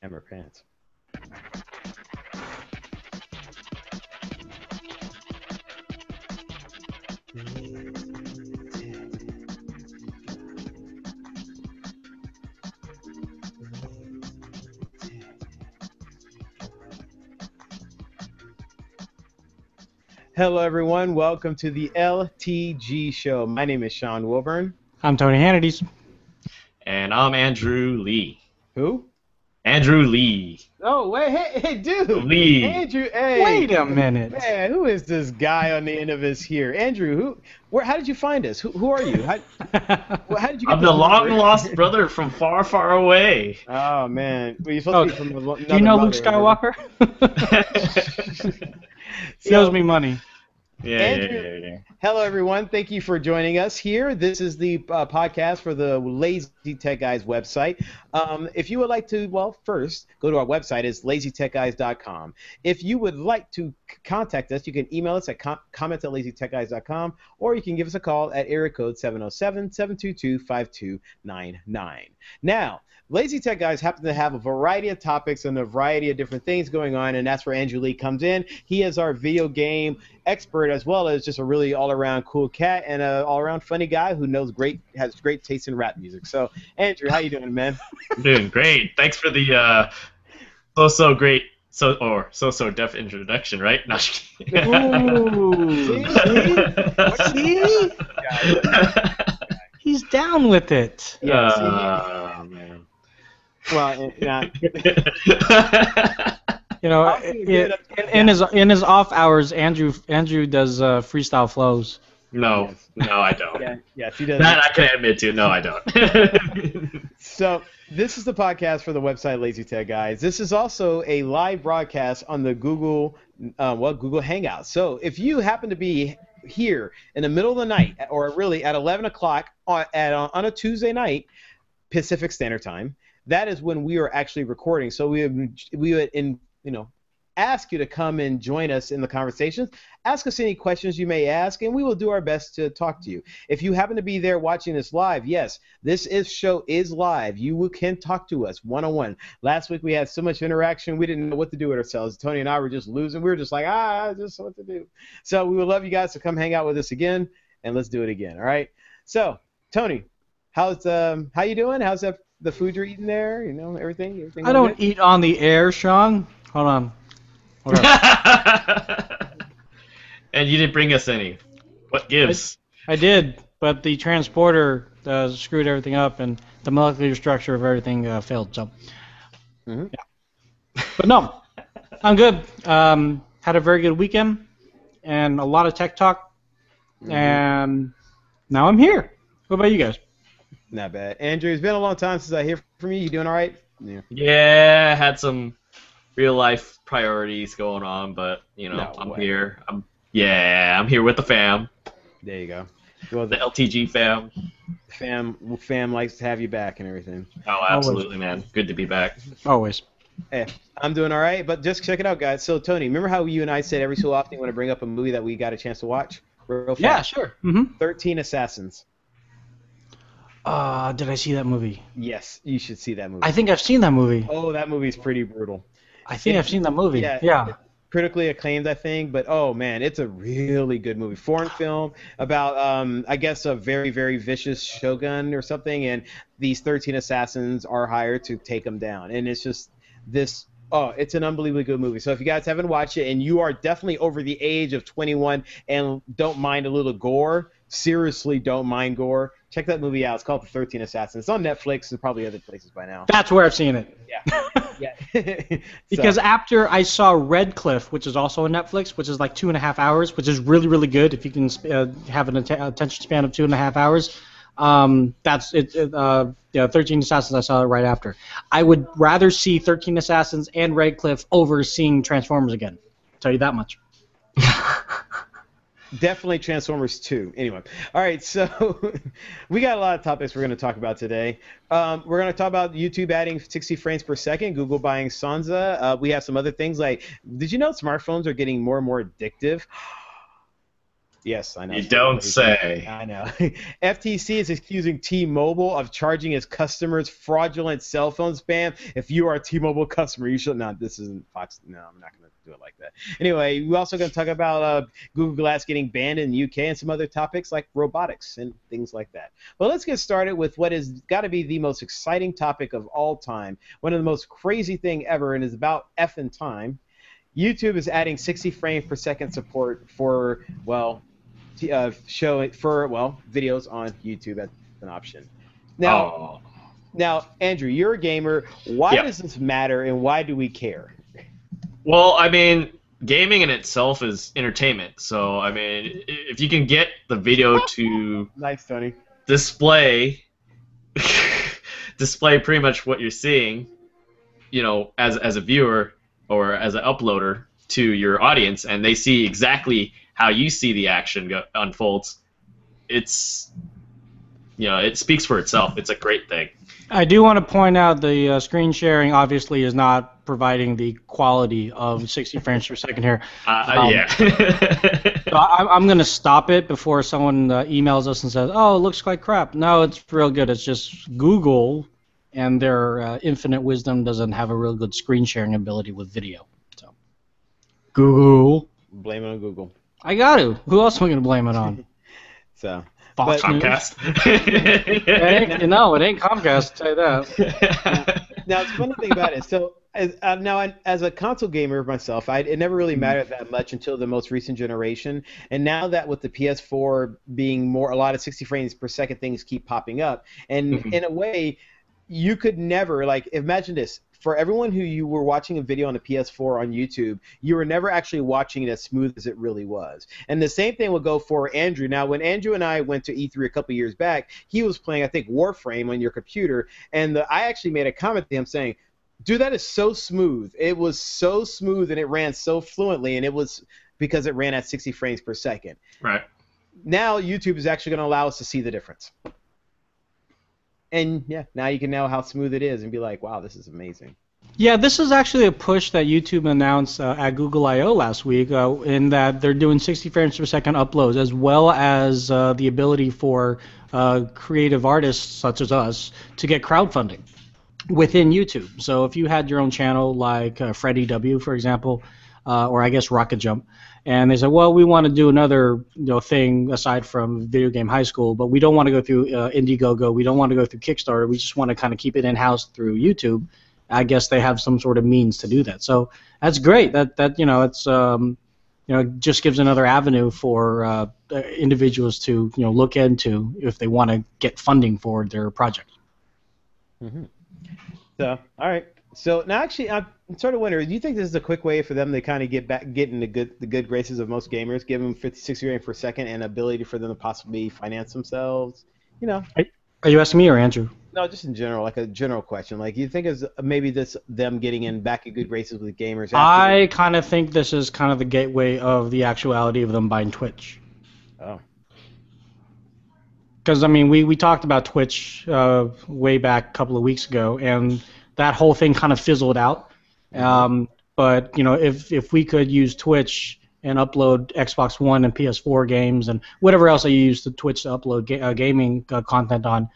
Hammer pants. Hello, everyone. Welcome to the LTG show. My name is Sean Wilburn. I'm Tony Hannity's. And I'm Andrew Lee. Who? Andrew Lee. Oh, wait, hey, dude. Lee. Andrew, hey. Wait a minute. Man, who is this guy on the end of his here? Andrew, how did you find us? Who are you? How did you get I'm the long-lost brother from far, far away. Oh, man. Well, you're supposed to be from another do you know Luke mother, Skywalker? He owes me money. Yeah. Hello, everyone. Thank you for joining us here. This is the podcast for the Lazy Tech Guys website. If you would like to, well, first, go to our website. It's lazytechguys.com. If you would like to contact us, you can email us at comments@lazytechguys.com, or you can give us a call at area code 707-722-5299. Now, Lazy Tech Guys happen to have a variety of topics and a variety of different things going on, and that's where Andrew Lee comes in. He is our video game expert, as well as just a really all-around cool cat and an all-around funny guy who has great taste in rap music. So, Andrew, how you doing, man? I'm doing great. Thanks for the so great so deaf introduction, right? No, Ooh. See? He's down with it. Yeah, man. Well, yeah. You know, in his off hours, Andrew does freestyle flows. No, I don't. Yes, he does. That I can admit to. No, I don't. So this is the podcast for the website Lazy Tech Guys. This is also a live broadcast on the Google Hangouts. So if you happen to be here in the middle of the night, or really at 11 o'clock on a Tuesday night, Pacific Standard Time, that is when we are actually recording. So we would ask you to come and join us in the conversations. Ask us any questions you may ask, and we will do our best to talk to you. If you happen to be there watching this live, yes, show is live. You can talk to us one-on-one. Last week we had so much interaction, we didn't know what to do with ourselves. Tony and I were just losing. We were just like, just what to do. So we would love you guys to come hang out with us again, and let's do it again, all right? So, Tony, how you doing? How's the food you're eating there? You know, everything I don't eat on the air, Sean. Hold on. And you didn't bring us any. What gives? I did, but the transporter screwed everything up, and the molecular structure of everything failed. So, yeah. But no, I'm good. Had a very good weekend, and a lot of tech talk, and now I'm here. What about you guys? Not bad. Andrew, it's been a long time since I hear from you. You doing all right? Yeah, had some real life priorities going on, but I'm here. I'm here with the fam. There you go. Well, the LTG fam. Fam likes to have you back and everything. Oh, absolutely, man. Good to be back. Always. Hey, I'm doing all right, but just check it out, guys. So, Tony, remember how you and I said every so often you want to bring up a movie that we got a chance to watch? Real fast. Yeah, sure. 13 Assassins. Did I see that movie? Yes, you should see that movie. I think I've seen that movie. Oh, that movie's pretty brutal. I think I've seen that movie. Yeah. Critically acclaimed, I think, but oh man, it's a really good movie. Foreign film about, I guess, a very, very vicious shogun or something, and these 13 assassins are hired to take him down. And it's just this. Oh, it's an unbelievably good movie. So if you guys haven't watched it and you are definitely over the age of 21 and don't mind a little gore, seriously don't mind gore, check that movie out. It's called The 13 Assassins. It's on Netflix and probably other places by now. That's where I've seen it. Yeah. Because after I saw Red Cliff, which is also on Netflix, which is like 2.5 hours, which is really, really good if you can have an attention span of 2.5 hours. That's it. 13 Assassins, I saw it right after. I would rather see 13 Assassins and Red Cliff over seeing Transformers again. I'll tell you that much. Definitely Transformers 2. Anyway, all right, so we got a lot of topics we're going to talk about today. We're going to talk about YouTube adding 60 frames per second, Google buying Songza. We have some other things like, did you know smartphones are getting more and more addictive? Yes, I know. You don't say. I know. FTC is accusing T-Mobile of charging its customers fraudulent cell phone spam. If you are a T-Mobile customer, you should not. This isn't Fox. No, I'm not going to do it like that. Anyway, we're also going to talk about Google Glass getting banned in the UK and some other topics like robotics and things like that. But let's get started with what has got to be the most exciting topic of all time. One of the most crazy thing ever, and is about effing time. YouTube is adding 60 frames per second support for, well, videos on YouTube as an option. Now, Andrew, you're a gamer. Why does this matter, and why do we care? Well, I mean, gaming in itself is entertainment. So, I mean, if you can get the video to nice, Tony. display pretty much what you're seeing, you know, as a viewer or as an uploader to your audience, and they see exactly how you see the action unfolds, it's, you know, it speaks for itself. It's a great thing. I do want to point out the screen sharing obviously is not providing the quality of 60 frames per second here. Yeah. So I'm going to stop it before someone emails us and says, oh, it looks like crap. No, it's real good. It's just Google and their infinite wisdom doesn't have a real good screen sharing ability with video. So, Google. Blame it on Google. I got to. Who else am I going to blame it on? So. Fox Comcast. It ain't Comcast. I'll tell you that. Now, the funny thing about it, so as a console gamer myself, it never really mattered that much until the most recent generation. And now that with the PS4 being a lot of 60 frames per second things keep popping up, and in a way, you could never, like, imagine this. For everyone who you were watching a video on the PS4 on YouTube, you were never actually watching it as smooth as it really was. And the same thing will go for Andrew. Now, when Andrew and I went to E3 a couple years back, he was playing, I think, Warframe on your computer, and I actually made a comment to him saying, dude, that is so smooth. It was so smooth, and it ran so fluently, and it was because it ran at 60 frames per second. Right. Now, YouTube is actually going to allow us to see the difference. And yeah, now you can know how smooth it is and be like, wow, this is amazing. Yeah, this is actually a push that YouTube announced at Google I/O last week, in that they're doing 60 frames per second uploads, as well as the ability for creative artists such as us to get crowdfunding within YouTube. So if you had your own channel like Freddie W, for example, or I guess Rocket Jump, and they said, well, we want to do another thing aside from Video Game High School, but we don't want to go through Indiegogo, we don't want to go through Kickstarter, we just want to kind of keep it in-house through YouTube. I guess they have some sort of means to do that. So that's great. That it's just gives another avenue for individuals to look into if they want to get funding for their project. So all right. So now, actually, I'm sort of wondering, do you think this is a quick way for them to kind of get in the good graces of most gamers, give them 60 frames per second and ability for them to possibly finance themselves? Are you asking me or Andrew? No, just in general, like a general question. Like, you think is maybe them getting back in good graces with gamers? I kind of think this is kind of the gateway of the actuality of them buying Twitch. Oh. Because, I mean, we talked about Twitch way back a couple of weeks ago, and that whole thing kind of fizzled out. But, if we could use Twitch and upload Xbox One and PS4 games and whatever else I use the Twitch to upload gaming content on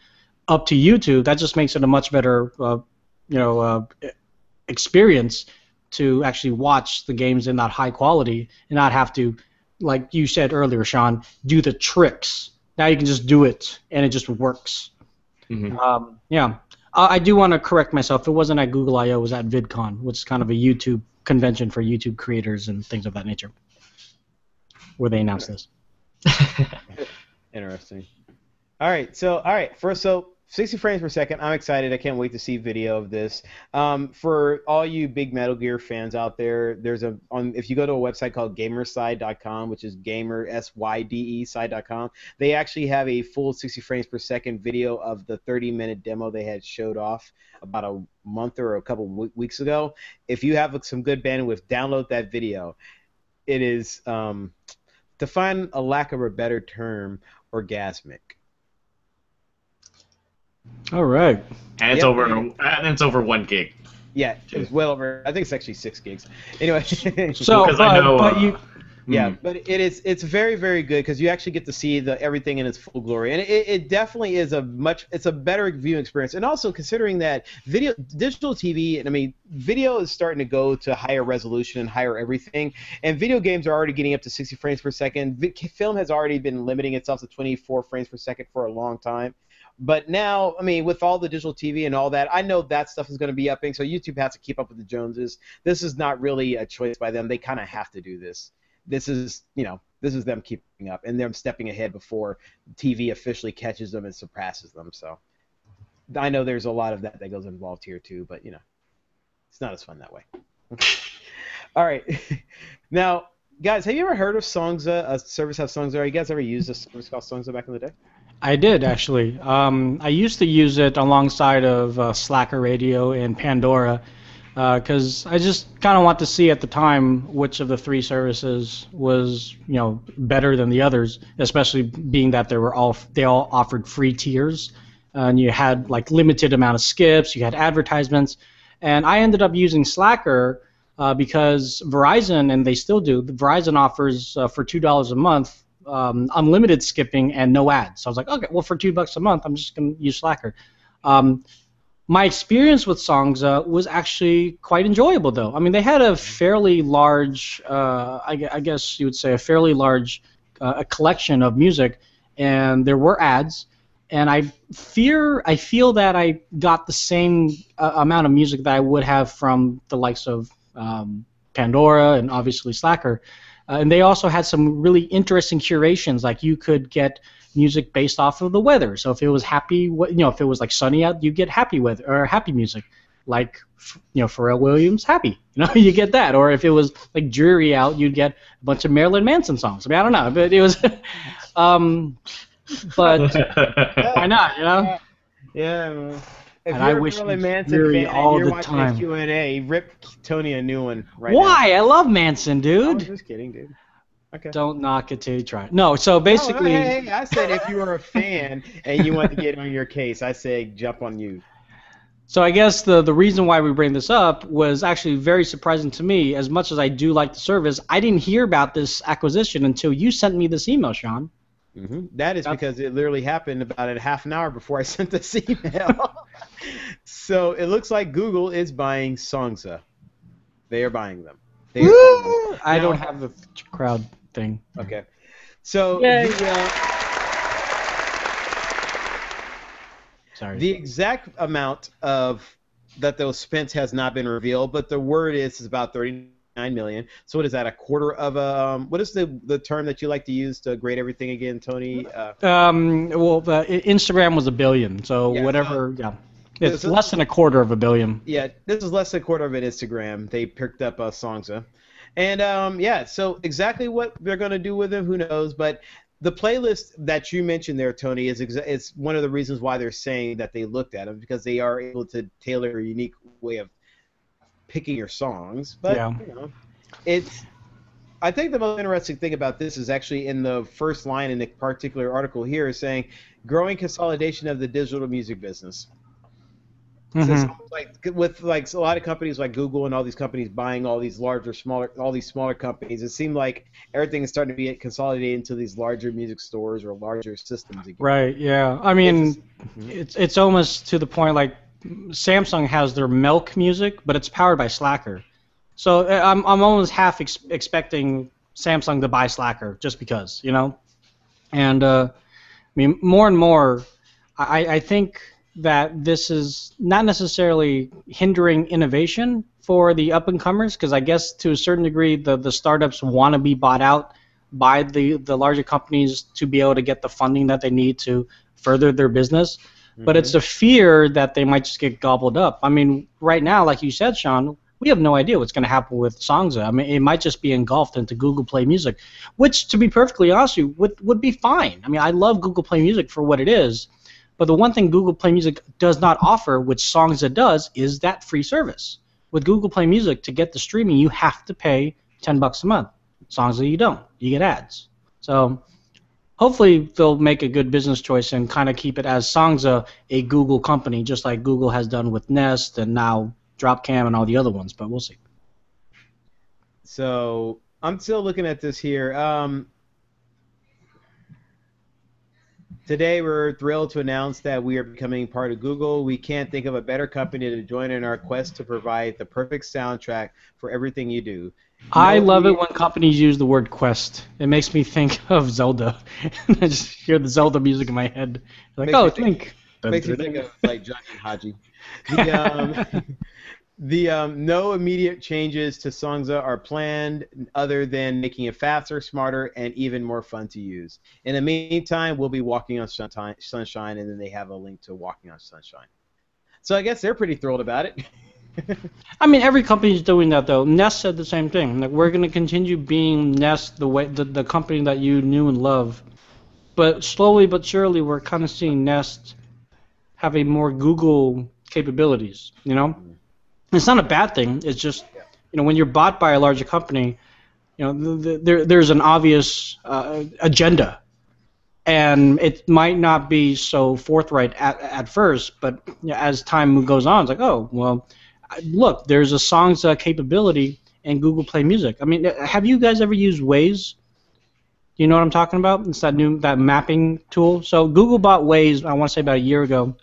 up to YouTube, that just makes it a much better experience to actually watch the games in that high quality and not have to, like you said earlier, Sean, do the tricks. Now you can just do it and it just works. I do want to correct myself. It wasn't at Google I/O. It was at VidCon, which is kind of a YouTube convention for YouTube creators and things of that nature, where they announced this. Interesting. All right. So 60 frames per second. I'm excited. I can't wait to see video of this. For all you big Metal Gear fans out there, if you go to a website called gamerside.com, which is gamersyde side.com, they actually have a full 60 frames per second video of the 30-minute demo they had showed off about a month or a couple weeks ago. If you have some good bandwidth, download that video. It is, to find a lack of a better term, orgasmic. All right. And it's over 1 gig. Yeah, it's well over. I think it's actually 6 gigs. Anyway. So, Yeah, but it's very, very good because you actually get to see everything in its full glory, and it definitely is it's a better viewing experience. And also considering that digital TV, and I mean video is starting to go to higher resolution and higher everything, and video games are already getting up to 60 frames per second. Film has already been limiting itself to 24 frames per second for a long time. But now, I mean, with all the digital TV and all that, I know that stuff is going to be upping, so YouTube has to keep up with the Joneses. This is not really a choice by them. They kind of have to do this. This is them keeping up and them stepping ahead before TV officially catches them and surpasses them. So I know there's a lot of that goes involved here too, but it's not as fun that way. All right, now guys, have you ever heard of Songza? A service called Songza? Have you guys ever used a service called Songza back in the day? I did, actually. I used to use it alongside of Slacker Radio and Pandora, because I just kind of want to see at the time which of the three services was better than the others, especially being that they all offered free tiers, and you had like limited amount of skips, you had advertisements, and I ended up using Slacker because Verizon, and they still do, Verizon offers for $2 a month unlimited skipping and no ads. So I was like, okay, well for $2 a month, I'm just gonna use Slacker. My experience with Songza was actually quite enjoyable, though. I mean, they had a fairly large, I guess you would say, a fairly large a collection of music, and there were ads. And I feel that I got the same amount of music that I would have from the likes of Pandora and obviously Slacker. And they also had some really interesting curations, like you could get music based off of the weather. So if it was happy, if it was like sunny out, you get happy weather or happy music, like Pharrell Williams, Happy. You get that. Or if it was like dreary out, you'd get a bunch of Marilyn Manson songs. I mean, I don't know, but it was, but why not? Yeah. If and I wish Marilyn Manson dreary fan all and you're the watching time. Q&A, rip Tony a new one right Why? now. I love Manson, dude. I was just kidding, dude. Okay. Don't knock it till you try. No, so basically... hey, I said if you were a fan and you want to get on your case, I say jump on you. So I guess the reason why we bring this up was actually very surprising to me. As much as I do like the service, I didn't hear about this acquisition until you sent me this email, Sean. Mm-hmm. That is because it literally happened about a half an hour before I sent this email. So it looks like Google is buying Songza. They are buying them. I don't have the crowd thing. Okay. So sorry. The exact amount of that those spent has not been revealed, but the word is about 39 million. So what is that? A quarter of a what is the term that you like to use to grade everything again, Tony? Instagram was $1 billion. So whatever. It's less than a quarter of $1 billion. Yeah, this is less than a quarter of an Instagram. They picked up Songza. And so exactly what they're going to do with them, who knows? But the playlist that you mentioned there, Tony, is one of the reasons why they're saying that they looked at them, because they are able to tailor a unique way of picking your songs. But I think the most interesting thing about this is actually in the first line in the particular article here is saying growing consolidation of the digital music business. So with a lot of companies like Google and all these companies buying all these smaller companies, it seemed like everything is starting to be consolidated into these larger music stores or larger systems again. Right. Yeah. I mean, it's almost to the point like Samsung has their Milk music, but it's powered by Slacker. So I'm almost half expecting Samsung to buy Slacker just because, And I mean, more and more, I think that this is not necessarily hindering innovation for the up-and-comers, because I guess to a certain degree the startups want to be bought out by the larger companies to be able to get the funding that they need to further their business. Mm-hmm. But it's a fear that they might just get gobbled up. I mean, right now, like you said, Sean, we have no idea what's going to happen with Songza. I mean, it might just be engulfed into Google Play Music, which, to be perfectly honest with you, would be fine. I mean, I love Google Play Music for what it is. But the one thing Google Play Music does not offer, which Songza does, is that free service. With Google Play Music, to get the streaming, you have to pay $10 a month. Songza, you don't. You get ads. So hopefully they'll make a good business choice and kind of keep it as Songza a Google company, just like Google has done with Nest and now Dropcam and all the other ones. But we'll see. So I'm still looking at this here. Today, we're thrilled to announce that we are becoming part of Google. We can't think of a better company to join in our quest to provide the perfect soundtrack for everything you do. I love it when companies use the word quest. It makes me think of Zelda. I just hear the Zelda music in my head. Like, oh, it's Link. Makes me think of like Johnny and Haji. No immediate changes to Songza are planned other than making it faster, smarter, and even more fun to use. In the meantime, we'll be walking on Sunshine, and then they have a link to Walking on Sunshine. So I guess they're pretty thrilled about it. I mean, every company's doing that, though. Nest said the same thing. Like, we're going to continue being Nest, the company that you knew and loved. But slowly but surely, we're kind of seeing Nest having more Google capabilities, you know? It's not a bad thing. It's just, you know, when you're bought by a larger company, you know, there's an obvious agenda, and it might not be so forthright at first, but you know, as time goes on, it's like, oh, well, look, there's a Song's capability in Google Play Music. I mean, have you guys ever used Waze? You know what I'm talking about? It's that mapping tool. So Google bought Waze, I want to say about a year ago.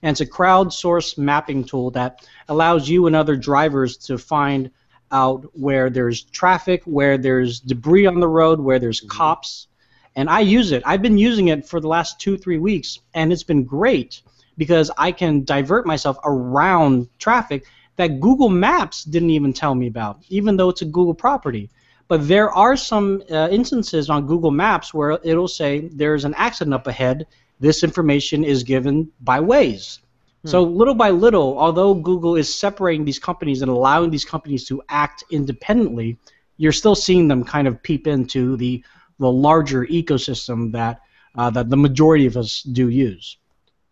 And it's a crowdsourced mapping tool that allows you and other drivers to find out where there's traffic, where there's debris on the road, where there's cops. And I use it. I've been using it for the last 2-3 weeks, and it's been great because I can divert myself around traffic that Google Maps didn't even tell me about, even though it's a Google property. But there are some instances on Google Maps where it'll say there's an accident up ahead. This information is given by Waze. So little by little, although Google is separating these companies and allowing these companies to act independently, you're still seeing them kind of peep into the larger ecosystem that the majority of us do use.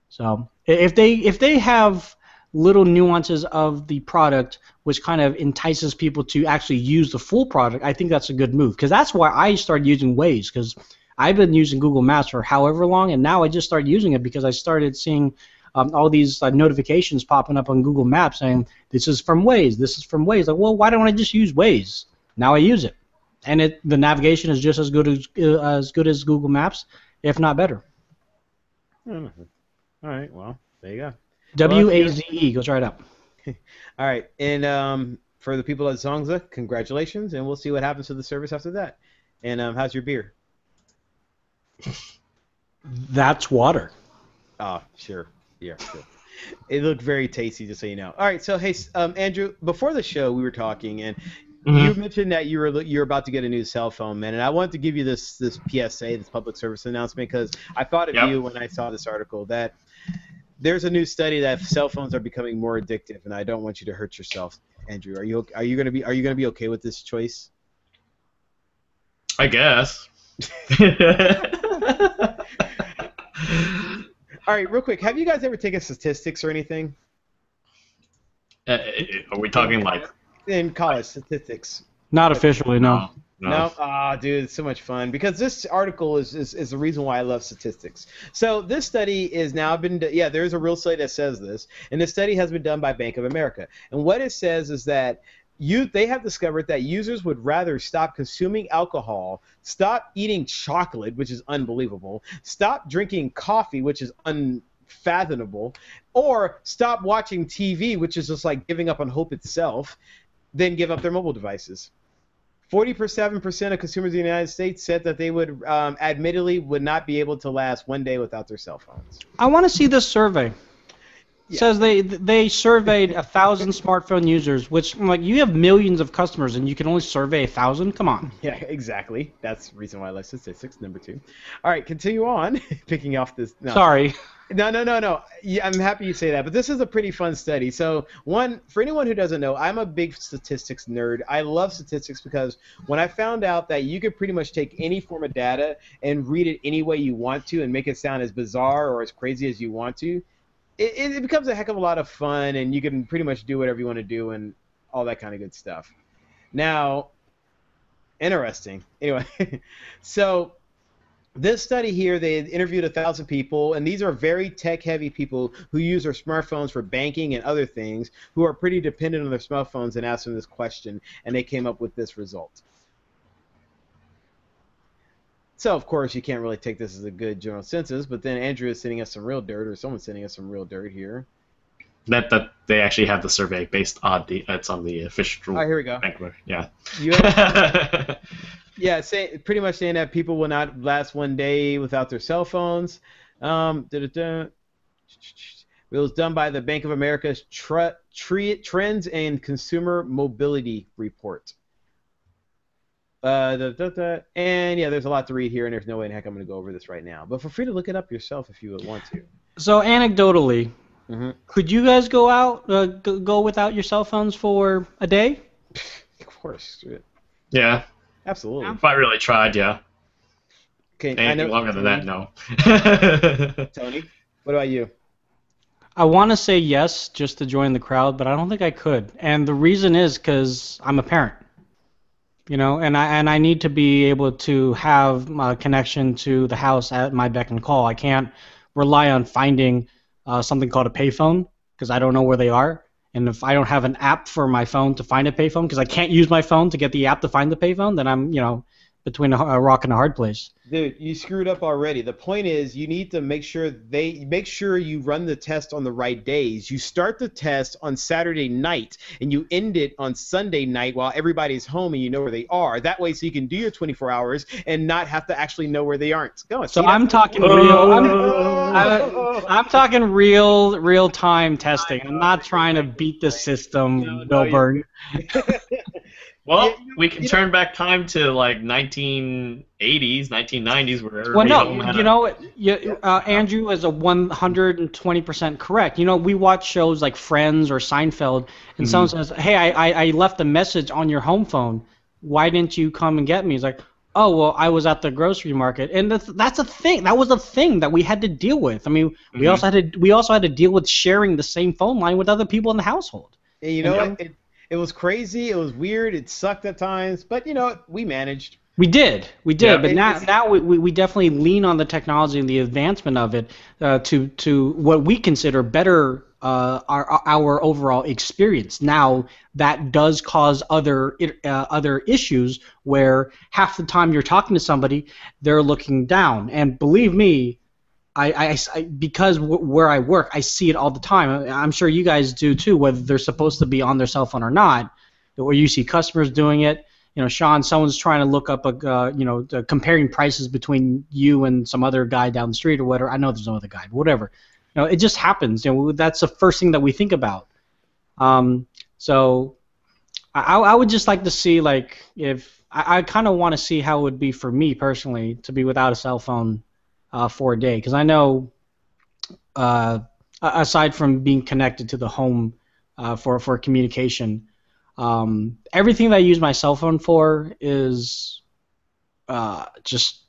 So if they have little nuances of the product which kind of entices people to actually use the full product, I think that's a good move. Because that's why I started using Waze, because I've been using Google Maps for however long, and now I just started using it because I started seeing all these notifications popping up on Google Maps saying, this is from Waze, this is from Waze. Like, well, why don't I just use Waze? Now I use it. And the navigation is just as good as Google Maps, if not better. All right, well, there you go. WAZE, go try it out. All right, and for the people at Songza, congratulations, and we'll see what happens to the service after that. And how's your beer? That's water. Oh, sure. Yeah, sure. It looked very tasty, just so you know. All right, so hey, Andrew, before the show we were talking, and you mentioned that you're about to get a new cell phone, man, and I wanted to give you this PSA, this public service announcement, because I thought of you when I saw this article that there's a new study that cell phones are becoming more addictive, and I don't want you to hurt yourself, Andrew. Are you gonna be okay with this choice? I guess. All right, real quick. Have you guys ever taken statistics or anything? Are we talking like in college statistics? Not officially, no. No, dude, it's so much fun because this article is the reason why I love statistics. So this study is now been there's a real study that says this, and this study has been done by Bank of America. And what it says is that they have discovered that users would rather stop consuming alcohol, stop eating chocolate, which is unbelievable, stop drinking coffee, which is unfathomable, or stop watching TV, which is just like giving up on hope itself, than give up their mobile devices. 47% of consumers in the United States said that they would admittedly would not be able to last one day without their cell phones. I want to see this survey. It says they surveyed 1,000 smartphone users, which, like, you have millions of customers and you can only survey 1,000? Come on. Yeah, exactly. That's the reason why I like statistics, number 2. All right, continue on. Picking off this. No. Sorry. No. Yeah, I'm happy you say that, but this is a pretty fun study. So, for anyone who doesn't know, I'm a big statistics nerd. I love statistics because when I found out that you could pretty much take any form of data and read it any way you want to and make it sound as bizarre or as crazy as you want to, it becomes a heck of a lot of fun, and you can pretty much do whatever you want to do and all that kind of good stuff. Now, interesting. Anyway, so this study here, they interviewed 1,000 people, and these are very tech-heavy people who use their smartphones for banking and other things, who are pretty dependent on their smartphones, and asked them this question, and they came up with this result. So of course you can't really take this as a good general census, but then Andrew is sending us some real dirt, or someone's sending us some real dirt here. That they actually have the survey based on it's on the official. Oh, here we go. Bank, yeah. Yeah, pretty much saying that people will not last one day without their cell phones. It was done by the Bank of America's Trends and Consumer Mobility Report. And yeah, there's a lot to read here, and there's no way in heck I'm going to go over this right now. But feel free to look it up yourself if you would want to. So anecdotally, could you guys go out, go without your cell phones for a day? Of course. Yeah. Absolutely. If I really tried, yeah. Okay. Anything longer than that, no. Tony, what about you? I want to say yes, just to join the crowd, but I don't think I could. And the reason is because I'm a parent. You know, and I need to be able to have a connection to the house at my beck and call. I can't rely on finding something called a payphone because I don't know where they are. And if I don't have an app for my phone to find a payphone because I can't use my phone to get the app to find the payphone, then I'm, between a rock and a hard place. Dude, you screwed up already. The point is you need to make sure you run the test on the right days. You start the test on Saturday night and you end it on Sunday night while everybody's home and you know where they are. That way so you can do your 24 hours and not have to actually know where they aren't. Go on. So I'm talking real I'm talking real time testing. I'm not trying to beat the system, Bill Burton. Well, we can turn back time to like 1980s, 1990s, where Andrew is a 120% correct. We watch shows like Friends or Seinfeld, and someone says, "Hey, I left a message on your home phone. Why didn't you come and get me?" He's like, "Oh, well, I was at the grocery market," and that's a thing. That was a thing that we had to deal with. I mean, we also had to deal with sharing the same phone line with other people in the household. And you know what? It was crazy. It was weird. It sucked at times, but we managed. We did. Yeah, but now we definitely lean on the technology and the advancement of it to what we consider better our overall experience. Now that does cause other issues where half the time you're talking to somebody, they're looking down, and believe me, I because where I work, I see it all the time. I'm sure you guys do too, whether they're supposed to be on their cell phone or not. Or you see customers doing it. Sean, someone's trying to look up comparing prices between you and some other guy down the street or whatever. I know there's no other guy, but whatever. It just happens. That's the first thing that we think about. So I would just like to see, like, if I kind of want to see how it would be for me personally to be without a cell phone for a day, because I know aside from being connected to the home for communication, everything that I use my cell phone for is just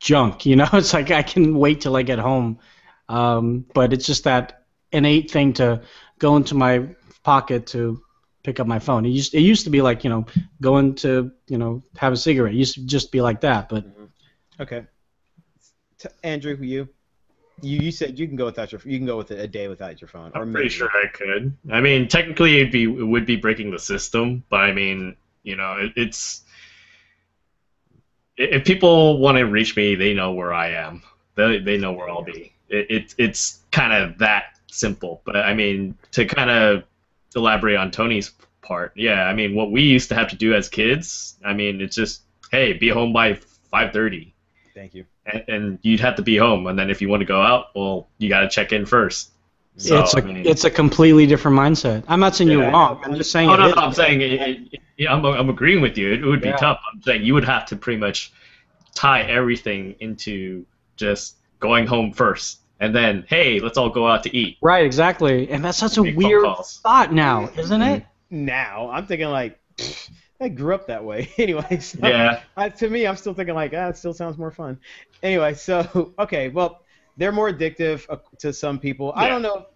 junk. It's like I can wait till I get home, but it's just that innate thing to go into my pocket to pick up my phone. It used to be like going to have a cigarette. It used to just be like that, but okay. Andrew, you said you can go without you can go with a day without your phone. I'm pretty sure I could. I mean, technically it would be breaking the system, but I mean, it's if people want to reach me, they know where I am. They know where I'll be. It's kind of that simple. But I mean, to kind of elaborate on Tony's part, yeah, I mean, what we used to have to do as kids, I mean, it's just, hey, be home by 5:30. Thank you. And you'd have to be home, and then if you want to go out, well, you got to check in first. So, it's a completely different mindset. I'm not saying you're wrong. I'm just saying. No, I'm saying I'm agreeing with you. It would be tough. I'm saying you would have to pretty much tie everything into just going home first, and then hey, let's all go out to eat. Right, exactly. And that's such a weird thought now, isn't it? Now I'm thinking like. I grew up that way. Anyway, so yeah. To me, I'm still thinking like, it still sounds more fun. Anyway, so okay, well, they're more addictive to some people. Yeah.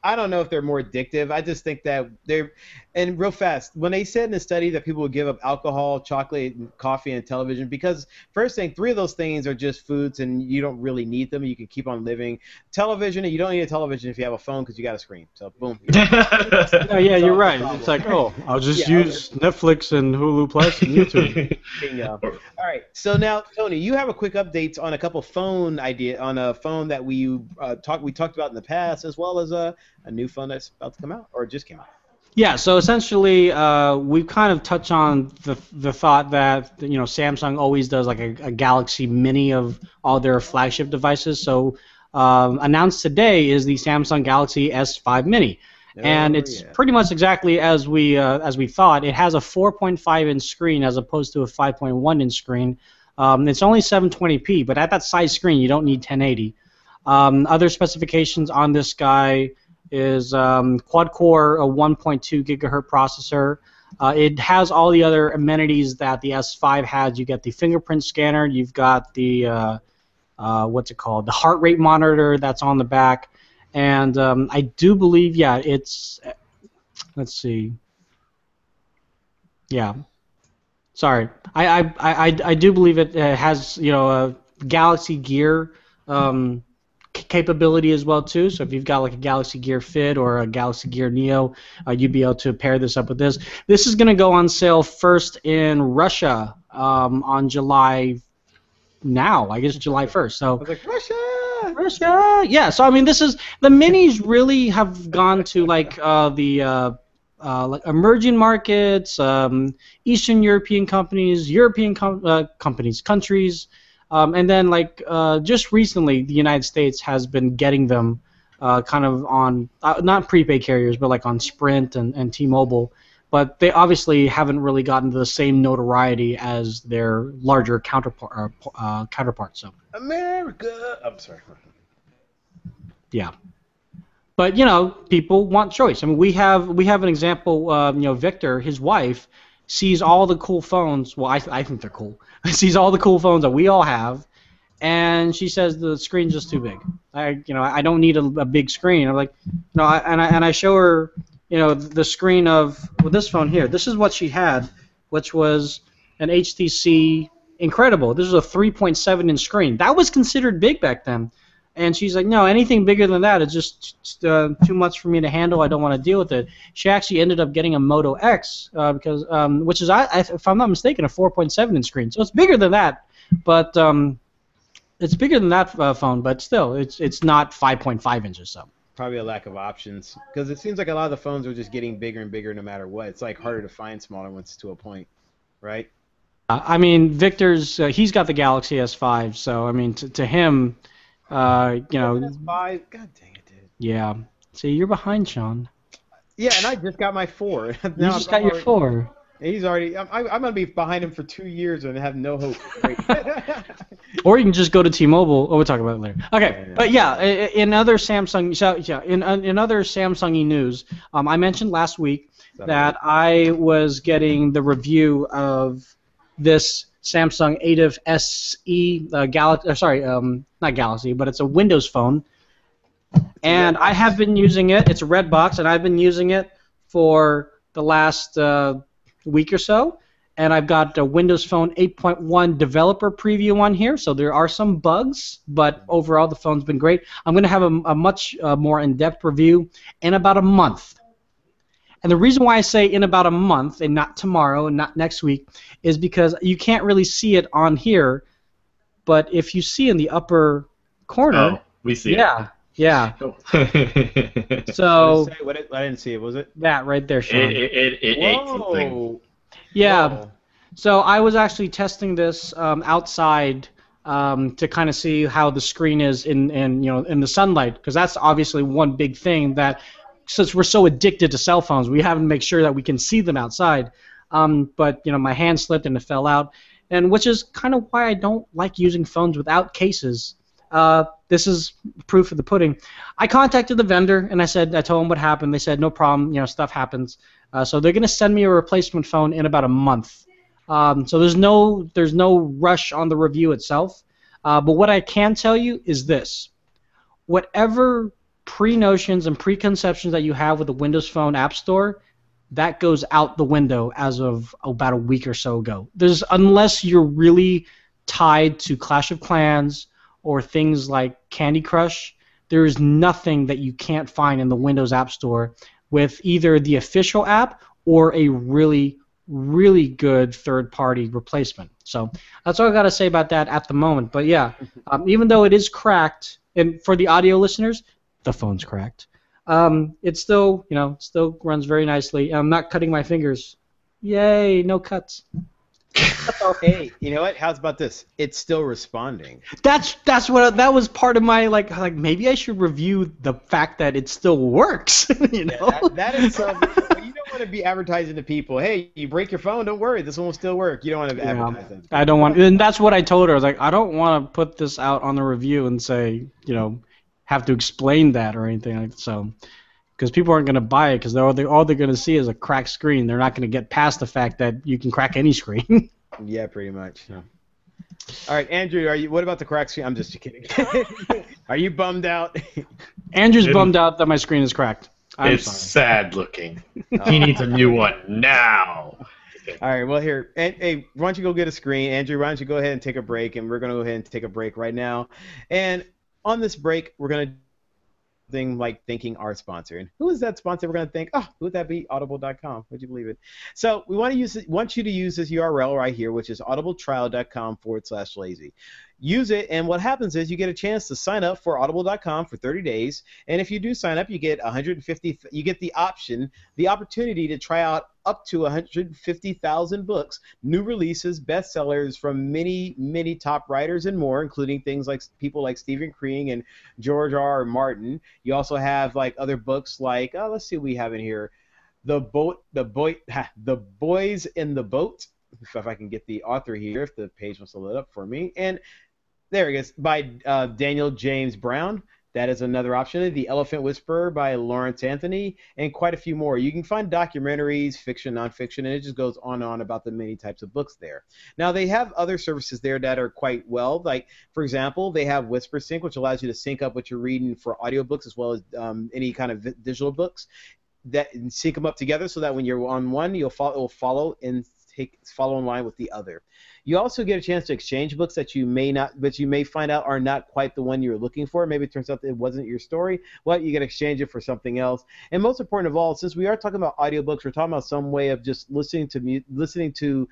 I don't know if they're more addictive. I just think that they're, and real fast, when they said in the study that people would give up alcohol, chocolate, and coffee, and television, because first thing, 3 of those things are just foods and you don't really need them. You can keep on living. Television, you don't need a television if you have a phone because you got a screen. So boom. Yeah, you're right. It's like, oh, I'll just use Netflix and Hulu Plus and YouTube. Bingo. All right. So now, Tony, you have a quick update on a couple phone on a phone that we talked about in the past, as well as a new phone that's about to come out or just came out. Yeah, so essentially, we've kind of touched on the thought that Samsung always does like a Galaxy Mini of all their flagship devices. So announced today is the Samsung Galaxy S5 Mini, and it's pretty much exactly as we thought. It has a 4.5-inch screen as opposed to a 5.1-inch screen. It's only 720p, but at that size screen, you don't need 1080. Other specifications on this guy is quad-core, a 1.2 gigahertz processor. It has all the other amenities that the S5 has. You get the fingerprint scanner. You've got the what's it called? The heart rate monitor that's on the back. And I do believe, it's. Let's see. Yeah. Sorry. I do believe it has a Galaxy Gear capability as well too. So if you've got like a Galaxy Gear Fit or a Galaxy Gear Neo, you'd be able to pair this up with this. This is going to go on sale first in Russia on July 1st. So I was like, Russia. Yeah. So I mean, the minis really have gone to like the like emerging markets, Eastern European companies, countries. And then, like, just recently, the United States has been getting them kind of on, not prepaid carriers, but like on Sprint and T-Mobile. But they obviously haven't really gotten the same notoriety as their larger counterparts. So. America! I'm sorry. Yeah. But, people want choice. I mean, we have an example, Victor, his wife, sees all the cool phones. Well, I think they're cool. Sees all the cool phones that we all have, and she says the screen's just too big. I don't need a big screen. I'm like, and I show her, the screen of this phone here. This is what she had, which was an HTC Incredible. This was a 3.7-inch screen. That was considered big back then. And she's like, no, anything bigger than that is just too much for me to handle. I don't want to deal with it. She actually ended up getting a Moto X, because which is, if I'm not mistaken, a 4.7-inch screen. So it's bigger than that, but it's bigger than that phone. But still, it's not 5.5 inches. So probably a lack of options, because it seems like a lot of the phones are just getting bigger and bigger no matter what. It's like harder to find smaller ones to a point, right? I mean, Victor's he's got the Galaxy S5, so I mean, to him. God dang it, dude. Yeah. See, you're behind, Sean. Yeah, and I just got my 4. You just got your 4. He's already. I'm gonna be behind him for 2 years and have no hope. Or you can just go to T-Mobile. Oh, we'll talk about it later. Okay, but yeah, in other Samsung, in other Samsung-y news, I mentioned last week that I was getting the review of this Samsung ATIV SE not Galaxy, but it's a Windows phone, and I have been using it. It's a red box, and I've been using it for the last week or so, and I've got a Windows Phone 8.1 developer preview on here, so there are some bugs, but overall the phone's been great. I'm going to have a much more in-depth review in about a month. And the reason why I say in about a month and not tomorrow and not next week is because you can't really see it on here, but if you see in the upper corner, we see it. Yeah. So I didn't see it. Was it that right there, Sean? It ate something. Yeah. Whoa. So I was actually testing this outside to kind of see how the screen is in the sunlight, because that's obviously one big thing that. Since we're so addicted to cell phones, we have to make sure that we can see them outside. But my hand slipped and it fell out, and which is kind of why I don't like using phones without cases. This is proof of the pudding. I contacted the vendor and I told them what happened. They said no problem, stuff happens. So they're gonna send me a replacement phone in about a month. So there's no rush on the review itself. But what I can tell you is this: whatever pre-notions and preconceptions that you have with the Windows Phone App Store, that goes out the window as of about a week or so ago. Unless you're really tied to Clash of Clans or things like Candy Crush, there is nothing that you can't find in the Windows App Store with either the official app or a really, really good third-party replacement. So that's all I got to say about that at the moment. But yeah, even though it is cracked, and for the audio listeners, the phone's cracked. It still, still runs very nicely. I'm not cutting my fingers. Yay, no cuts. Hey, you know what? How's about this? It's still responding. That was part of my like maybe I should review the fact that it still works. Yeah, that is something. You don't want to be advertising to people. Hey, you break your phone, don't worry, this one will still work. You don't want to advertise them. I don't want, and that's what I told her. I was like, I don't want to put this out on the review and say, have to explain that or anything like so. Because people aren't going to buy it because all they're going to see is a cracked screen. They're not going to get past the fact that you can crack any screen. Yeah, pretty much. Yeah. All right, Andrew, what about the cracked screen? I'm just kidding. Are you bummed out? Andrew's bummed out that my screen is cracked. It's sad looking. He needs a new one now. All right, well, here, hey, why don't you go get a screen? Andrew, why don't you go ahead and take a break, and we're going to go ahead and take a break right now. And on this break, we're going to thing like thanking our sponsor. And who is that sponsor we're going to thank? Oh, who would that be? Audible.com. Would you believe it? So we want you to use this URL right here, which is audibletrial.com/lazy. Use it, and what happens is you get a chance to sign up for audible.com for 30 days, and if you do sign up, you get you get the opportunity to try out up to 150,000 books, new releases, bestsellers from many top writers and more, including things like people like Stephen King and George R. R. Martin. You also have like other books like, let's see what we have in here, The Boys in the Boat, if I can get the author here, if the page wants to load up for me, and there it is, by Daniel James Brown. That is another option. The Elephant Whisperer by Lawrence Anthony, and quite a few more. You can find documentaries, fiction, nonfiction, and it just goes on and on about the many types of books there. Now, they have other services there that are quite well. Like, for example, they have Whisper Sync, which allows you to sync up what you're reading for audiobooks as well as any kind of digital books. And sync them up together so that when you're on one, it will follow in line with the other. You also get a chance to exchange books that you may find out are not quite the one you're looking for. Maybe it turns out that it wasn't your story. Well, you can exchange it for something else. And most important of all, since we are talking about audiobooks, we're talking about some way of just listening to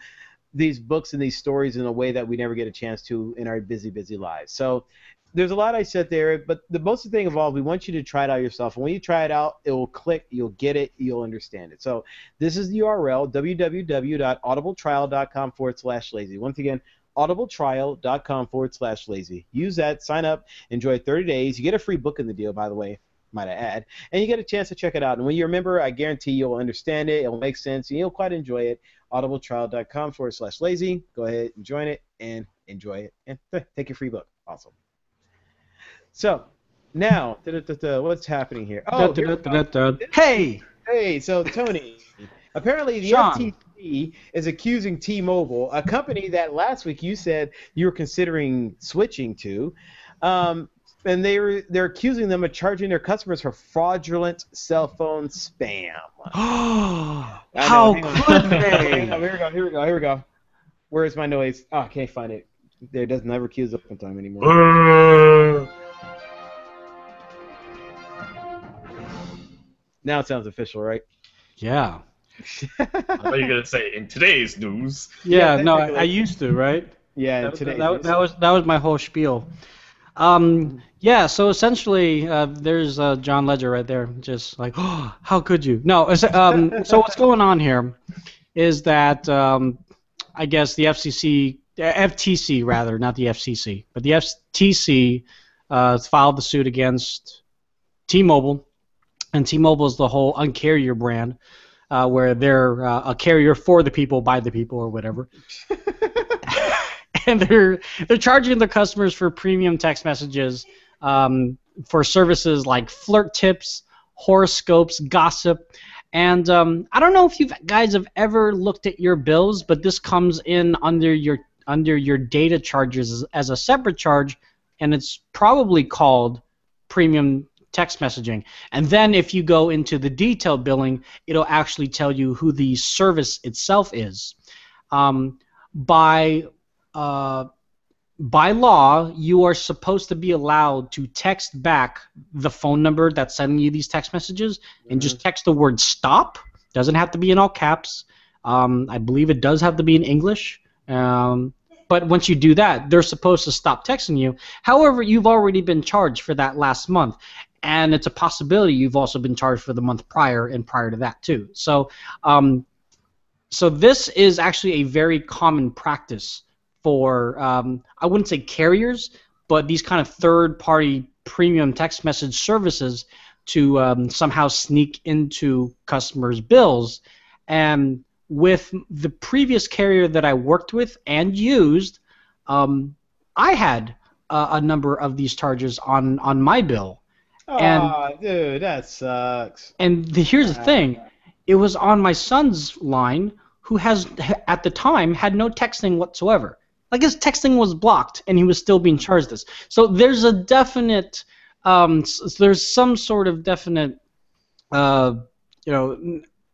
these books and these stories in a way that we never get a chance to in our busy lives. So there's a lot I said there, but the most thing of all, we want you to try it out yourself. And when you try it out, it will click, you'll get it, you'll understand it. So this is the URL, www.audibletrial.com/lazy. Once again, audibletrial.com/lazy. Use that, sign up, enjoy 30 days. You get a free book in the deal, by the way, might I add. And you get a chance to check it out. And when you're a member, I guarantee you'll understand it, it'll make sense, and you'll quite enjoy it. audibletrial.com/lazy. Go ahead and join it and enjoy it. And take your free book. Awesome. So, now, what's happening here? Oh, hey! Hey, so Tony, apparently the Sean. FTC is accusing T-Mobile, a company that last week you said you were considering switching to, and they're accusing them of charging their customers for fraudulent cell phone spam. How could they? Here we go. Where's my noise? Oh, I can't find it. It doesn't ever accuse up in time anymore. Now it sounds official, right? Yeah. I thought you were going to say, in today's news. Yeah, no, I used to, right? Yeah, that was my whole spiel. Yeah, so essentially, there's John Ledger right there, just like, oh, how could you? No, so what's going on here is that I guess the FTC rather, not the FCC, but the FTC filed the suit against T-Mobile, and T-Mobile is the whole Un-carrier brand, where they're a carrier for the people, by the people, or whatever. And they're charging their customers for premium text messages for services like flirt tips, horoscopes, gossip, and I don't know if you guys have ever looked at your bills, but this comes in under your data charges as a separate charge, and it's probably called premium text messaging. And then if you go into the detailed billing, it'll actually tell you who the service itself is. By law, you are supposed to be allowed to text back the phone number that's sending you these text messages and just text the word stop. Doesn't have to be in all caps. I believe it does have to be in English. But once you do that, they're supposed to stop texting you. However, you've already been charged for that last month. And it's a possibility you've also been charged for the month prior and prior to that too. So, so this is actually a very common practice for, I wouldn't say carriers, but these kind of third-party premium text message services to somehow sneak into customers' bills. And with the previous carrier that I worked with and used, I had a number of these charges on my bill. Oh, dude, that sucks. And here's the thing. It was on my son's line, who has, at the time, had no texting whatsoever. Like, his texting was blocked, and he was still being charged this. So there's a definite, there's some sort of definite,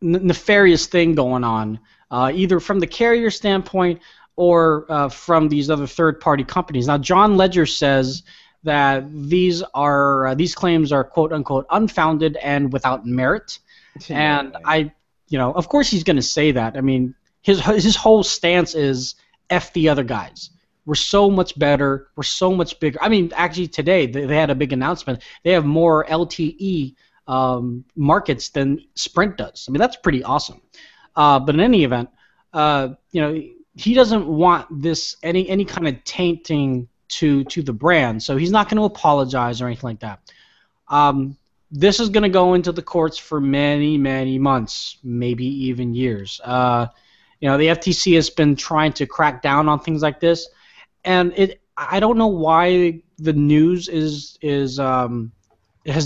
nefarious thing going on, either from the carrier standpoint or from these other third-party companies. Now, John Ledger says that these claims are quote unquote unfounded and without merit, and of course he's going to say that. I mean, his whole stance is F the other guys. We're so much better. We're so much bigger. I mean, actually today they had a big announcement. They have more LTE markets than Sprint does. I mean, that's pretty awesome. But in any event, he doesn't want this any kind of tainting to the brand, so he's not going to apologize or anything like that. This is going to go into the courts for many, many months, maybe even years. The FTC has been trying to crack down on things like this, and I don't know why the news has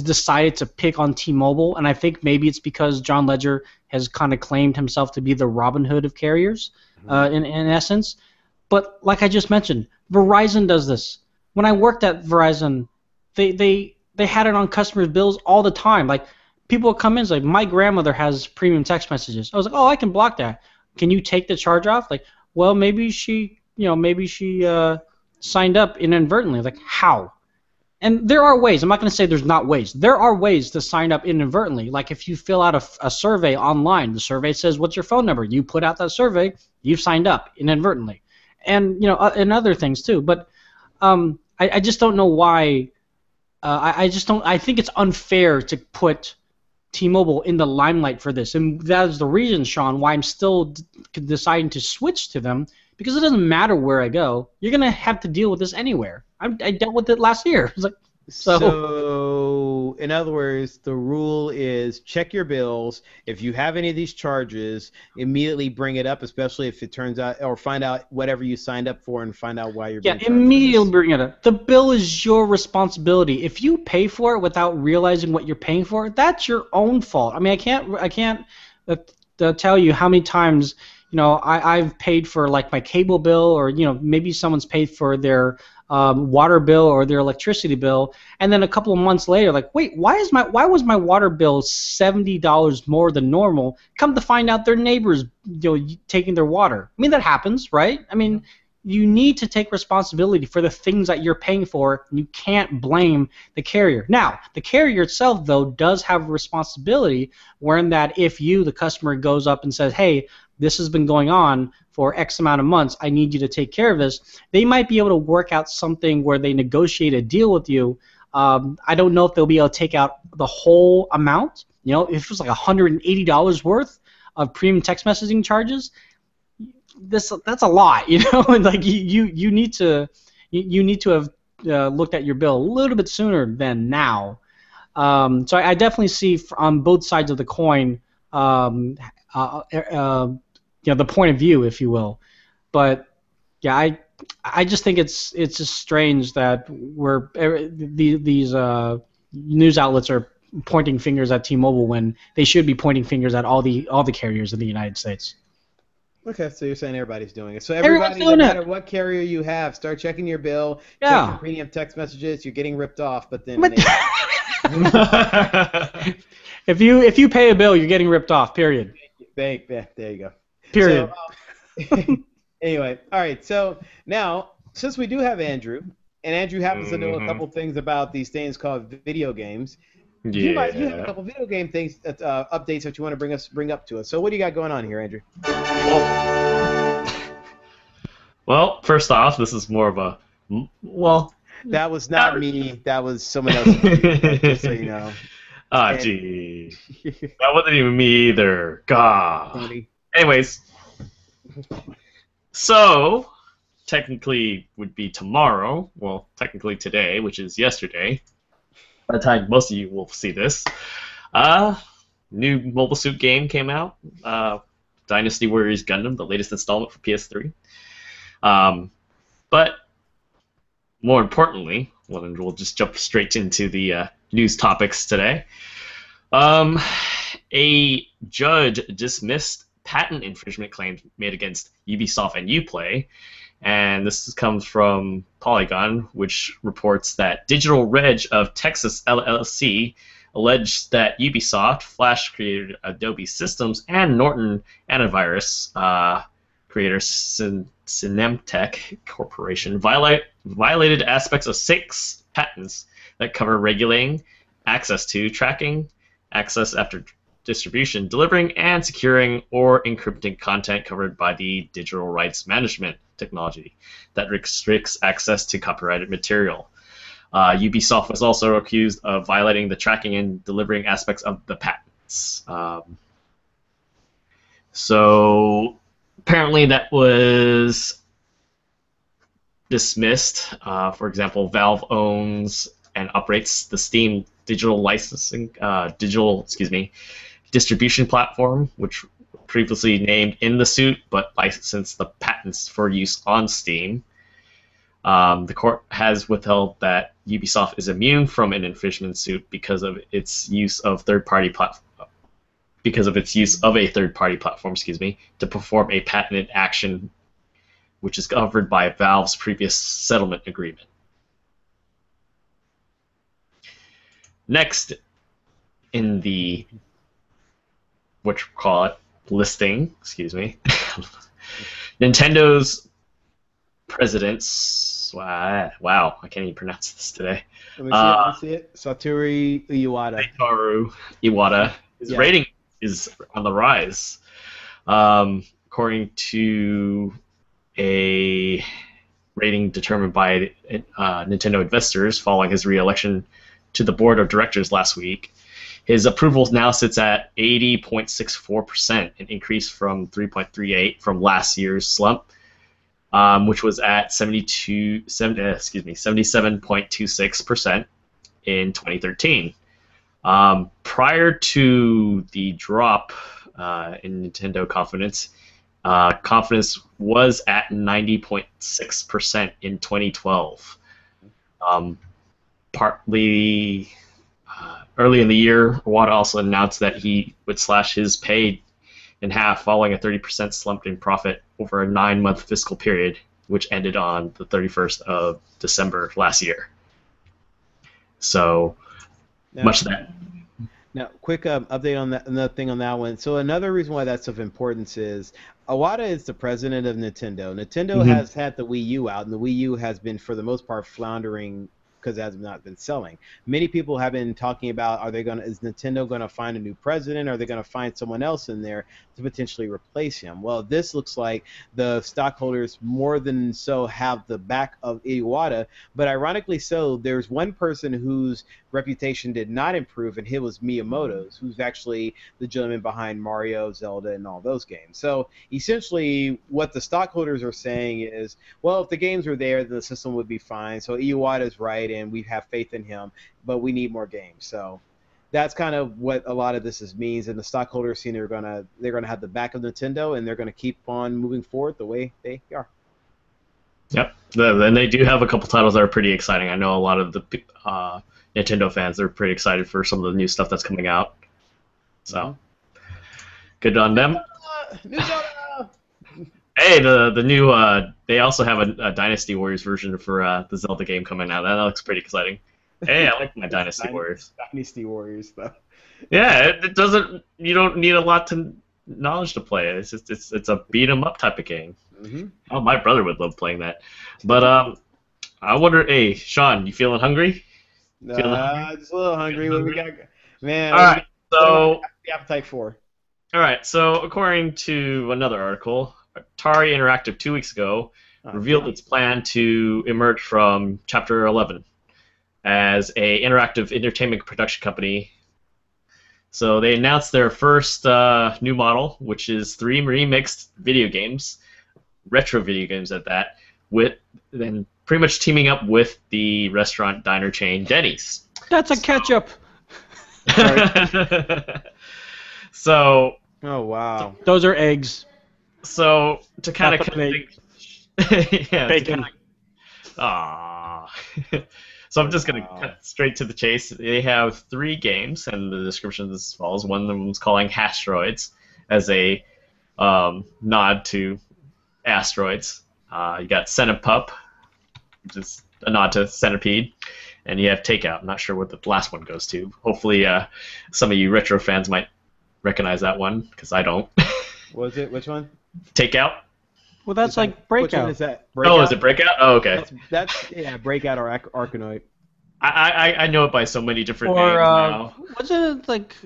decided to pick on T-Mobile, and I think maybe it's because John Ledger has kind of claimed himself to be the Robin Hood of carriers, in essence. But like I just mentioned, Verizon does this. When I worked at Verizon, they had it on customers' bills all the time. Like, people would come in, it's like, my grandmother has premium text messages. I was like, oh, I can block that. Can you take the charge off? Like, well, maybe she signed up inadvertently. Like, how? And there are ways. I'm not going to say there's not ways. There are ways to sign up inadvertently. Like, if you fill out a survey online, the survey says, what's your phone number? You put out that survey, you've signed up inadvertently. And, and other things too. But I just don't know why. I think it's unfair to put T-Mobile in the limelight for this. And that is the reason, Sean, why I'm still deciding to switch to them. Because it doesn't matter where I go. You're going to have to deal with this anywhere. I dealt with it last year. It's like, so, in other words, the rule is check your bills. If you have any of these charges, immediately bring it up, especially if it turns out, or find out whatever you signed up for and find out why you're being charged. Yeah, immediately bring it up. The bill is your responsibility. If you pay for it without realizing what you're paying for, that's your own fault. I mean, I can't tell you how many times I've paid for, like, my cable bill, or maybe someone's paid for their water bill or their electricity bill, and then a couple of months later, like, wait, why was my water bill $70 more than normal? Come to find out, their neighbors taking their water. I mean, that happens, right? I mean, you need to take responsibility for the things that you're paying for. And you can't blame the carrier. Now, the carrier itself, though, does have a responsibility, wherein that if you, the customer, goes up and says, hey, this has been going on for X amount of months, I need you to take care of this, they might be able to work out something where they negotiate a deal with you. I don't know if they'll be able to take out the whole amount. If it was like $180 worth of premium text messaging charges, that's a lot, and like you need to have looked at your bill a little bit sooner than now. So I definitely see on both sides of the coin, the point of view, if you will. But yeah, I just think it's just strange that these news outlets are pointing fingers at T-Mobile when they should be pointing fingers at all the carriers in the United States. Okay, so you're saying everybody's doing it. So everybody, no matter what carrier you have, start checking your bill, check your premium text messages. You're getting ripped off, but then If you pay a bill, you're getting ripped off. Period. There you go. Period. So, anyway, all right. So now, since we do have Andrew, and Andrew happens to know a couple things about these things called video games, you have a couple video game things updates that you want to bring up to us. So what do you got going on here, Andrew? Well, first off, this is more of a That was not me. That was someone else. Just so you know. Ah, gee. That wasn't even me either. God. Funny. Anyways, so technically would be tomorrow. Well, technically today, which is yesterday. By the time most of you will see this, new Mobile Suit game came out. Dynasty Warriors Gundam, the latest installment for PS3. But more importantly, we'll just jump straight into the news topics today. A judge dismissed patent infringement claims made against Ubisoft and Uplay, and this comes from Polygon, which reports that Digital Reg of Texas LLC alleged that Ubisoft, Flash creator Adobe Systems, and Norton Antivirus creator Synemtech Corporation violated aspects of 6 patents that cover regulating access to, tracking, access after distribution, delivering, and securing or encrypting content covered by the digital rights management technology that restricts access to copyrighted material. Ubisoft was also accused of violating the tracking and delivering aspects of the patents. So apparently that was dismissed. For example, Valve owns and operates the Steam digital distribution platform, which previously named in the suit, but licensed the patents for use on Steam. The court has withheld that Ubisoft is immune from an infringement suit because of its use of a third-party platform, to perform a patented action, which is covered by Valve's previous settlement agreement. Next, in the listing, Nintendo's presidents. Wow, I can't even pronounce this today. Let me see it. Satoru Iwata. His rating is on the rise, according to a rating determined by Nintendo investors following his re-election to the board of directors last week. His approval now sits at 80.64%, an increase from 3.38 from last year's slump, which was at 77.26% in 2013. Prior to the drop in Nintendo confidence, confidence was at 90.6% in 2012. Partly early in the year, Iwata also announced that he would slash his pay in half following a 30% slump in profit over a 9-month fiscal period, which ended on the 31st of December last year. So, much of that. Now, quick update on that. Another thing on that one. So another reason why that's of importance is Iwata is the president of Nintendo. Nintendo has had the Wii U out, and the Wii U has been, for the most part, floundering because it has not been selling. Many people have been talking about, is Nintendo going to find a new president? Are they going to find someone else in there to potentially replace him? Well, this looks like the stockholders more than so have the back of Iwata, but ironically so, there's one person whose reputation did not improve, and it was Miyamoto's, who's actually the gentleman behind Mario, Zelda, and all those games. So essentially what the stockholders are saying is, well, if the games were there, then the system would be fine. So Iwata's right, and we have faith in him, but we need more games. So that's kind of what a lot of this means, and the stockholders seem they're gonna have the back of Nintendo, and they're gonna keep on moving forward the way they are. Yep, and they do have a couple titles that are pretty exciting. I know a lot of the Nintendo fans are pretty excited for some of the new stuff that's coming out. So good on them. Hey, the new they also have a Dynasty Warriors version for the Zelda game coming out. That looks pretty exciting. Hey, I like my It's Dynasty Warriors. Dynasty Warriors though. Yeah, it doesn't. You don't need a lot to knowledge to play it. It's just it's a beat 'em up type of game. Hmm. Oh, my brother would love playing that. But I wonder. Hey, Sean, you feeling hungry? Feeling hungry? Just a little hungry. What we got, man? All right. What do we So got the appetite for? all right. So according to another article, Atari Interactive 2 weeks ago revealed its plan to emerge from Chapter 11 as a interactive entertainment production company. So they announced their first new model, which is 3 remixed video games, retro video games at that, with then pretty much teaming up with the restaurant diner chain Denny's. That's a ketchup. So Oh wow. Those are eggs. so to kind of That's what they yeah, Bacon. So I'm just gonna cut straight to the chase. They have 3 games, and the description is as follows. One of them is calling Hastroids as a nod to asteroids. You got Centipede, which is a nod to Centipede, and you have Takeout. I'm not sure what the last one goes to. Hopefully, some of you retro fans might recognize that one, because I don't. What was it? Which one? Takeout. Well, that's like Which one Breakout. is that? Oh, is it Breakout? Oh, okay. That's yeah, Breakout or Arkanoid. I know it by so many different Or names now. wasn't it like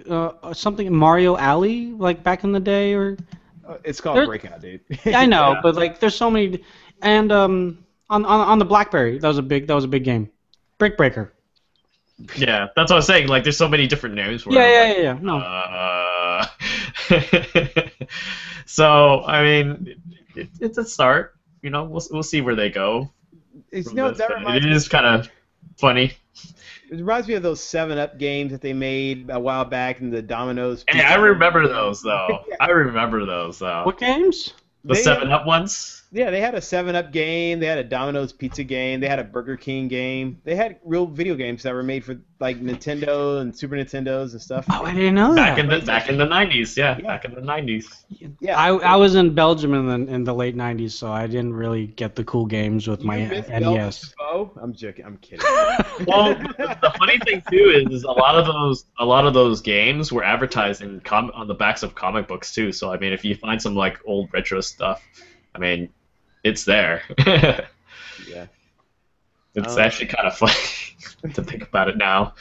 something Mario Alley like back in the day? Or It's called There- Breakout, dude. I know, Yeah. but like there's so many. And on the BlackBerry, that was a big game. Brick Breaker. Yeah, that's what I was saying. Like, there's so many different names for it. Yeah. I'm No. like, So, I mean, it's a start. You know, we'll see where they go. It's, from you know, this, that but reminds it me. is kind of funny. It reminds me of those 7-Up games that they made a while back in the Domino's. Hey, I remember those though. What games? The They- 7-Up ones. Yeah, they had a 7-Up game. They had a Domino's pizza game. They had a Burger King game. They had real video games that were made for like Nintendo and Super Nintendos and stuff. Oh, I didn't know that. Back in the 90s, back in the 90s. Yeah, I was in Belgium in the late '90s, so I didn't really get the cool games with my You miss NES. Belgian I'm joking. I'm kidding. Well, the funny thing too is a lot of those games were advertised on the backs of comic books too. So I mean, if you find some like old retro stuff, I mean, it's there. Yeah. It's actually kind of funny to think about it now.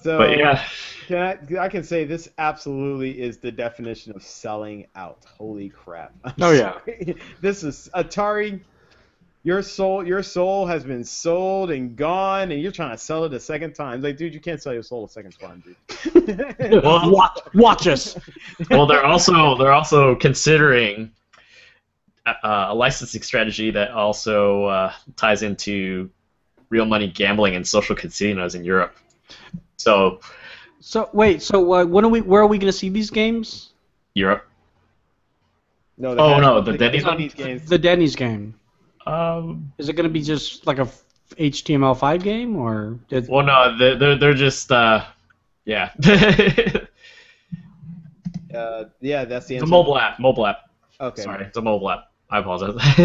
So, But yeah, I can say this absolutely is the definition of selling out. Holy crap. I'm Oh, yeah. sorry. This is Atari. Your soul has been sold and gone, and you're trying to sell it a second time. Like, dude, you can't sell your soul a second time, dude. well, Watch us. well, they're also considering a licensing strategy that also ties into real money gambling and social casinos in Europe. So So wait, where are we gonna see these games? Europe. No, The Denny's one? games. The Denny's game. Um, Is it gonna be just like a HTML5 game or? well, no, they're just yeah. Yeah, that's the It's answer. a mobile app. Okay. Sorry, it's a mobile app. I apologize.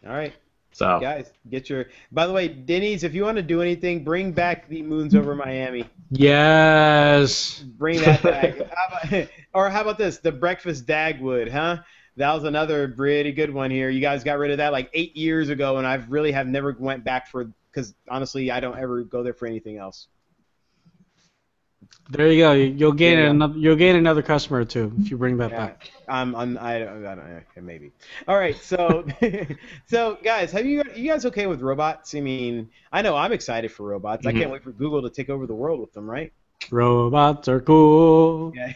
All right. So Guys, get your. By the way, Denny's, if you want to do anything, bring back the Moons Over Miami. Yes. Bring that back. How about this? The Breakfast Dagwood, huh? That was another pretty good one here. You guys got rid of that like 8 years ago, and I really have never went back because honestly, I don't ever go there for anything else. There you go. You'll gain Yeah. another customer or two if you bring that Yeah. back. I don't know, maybe. All right, so so guys, you guys okay with robots? I mean, I know I'm excited for robots. Mhm. I can't wait for Google to take over the world with them, right? Robots are cool. Yeah.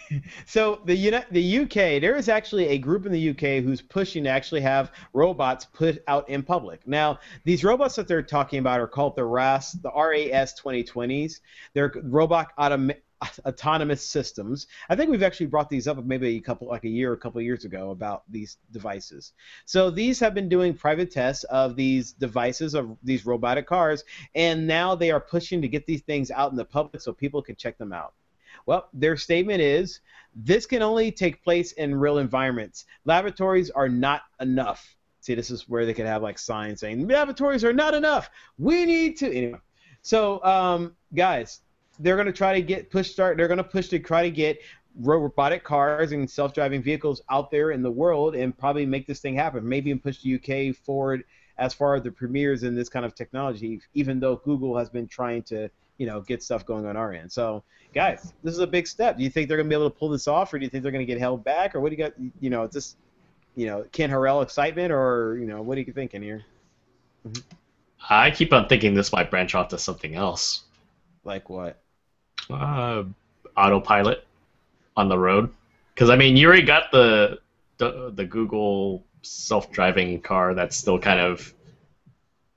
So the UK, there is actually a group in the UK who's pushing to actually have robots put out in public. Now, these robots that they're talking about are called the RAS 2020s. They're autonomous systems. I think we've actually brought these up maybe a couple years ago about these devices. So these have been doing private tests of these devices, of these robotic cars, and now they are pushing to get these things out in the public so people can check them out. Well, their statement is, this can only take place in real environments. Laboratories are not enough. See, this is where they could have like signs saying, laboratories are not enough. We need to. Anyway. So, guys, they're going to try to get push start. They're going to push to try to get robotic cars and self-driving vehicles out there in the world and probably make this thing happen. Maybe even push the UK forward as far as the premieres in this kind of technology, even though Google has been trying to, get stuff going on our end. So, guys, this is a big step. Do you think they're going to be able to pull this off, or do you think they're going to get held back, or what do you got? It's just, Ken Harrell excitement, or what are you thinking here? Mm-hmm. I keep on thinking this might branch off to something else. Like what? Autopilot on the road. Because, I mean, you already got the Google self-driving car that's still kind of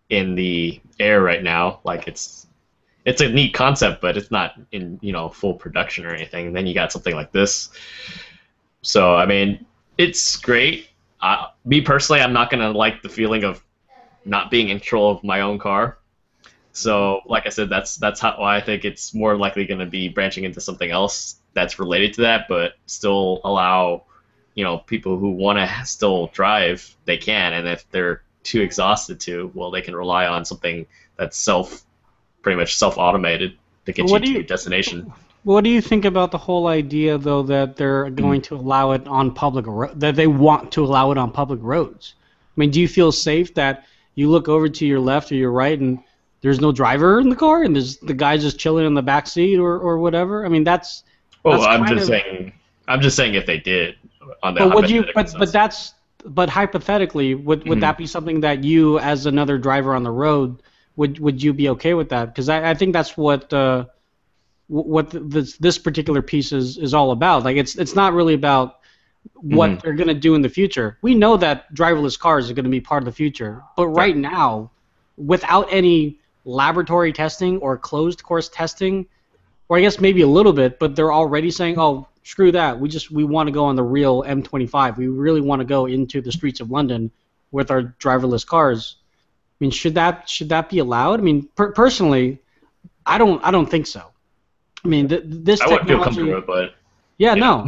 in the air right now. Like, it's a neat concept, but it's not in, full production or anything. And then you got something like this. So, I mean, it's great. Me, personally, I'm not going to like the feeling of not being in control of my own car. So, like I said, that's why I think it's more likely going to be branching into something else that's related to that, but still allow, people who want to still drive, they can, and if they're too exhausted to, well, they can rely on something that's pretty much self-automated to get you to your destination. What do you think about the whole idea, though, that they're going to allow it on that they want to allow it on public roads? I mean, do you feel safe that you look over to your left or your right and there's no driver in the car and there's the guy just chilling in the back seat or whatever? I mean, that's. Well, I'm just saying if they did on that. But hypothetically, would that be something that you, as another driver on the road, would you be okay with that? Because I think that's what this particular piece is all about. Like, it's not really about what they're going to do in the future. We know that driverless cars are going to be part of the future, but right now, without any laboratory testing or closed course testing, or I guess maybe a little bit, but they're already saying, oh, screw that, we want to go on the real M25. We really want to go into the streets of London with our driverless cars. I mean, should that be allowed? I mean, personally, I don't think so. I mean, this technology. I wouldn't feel comfortable with it, but yeah. No.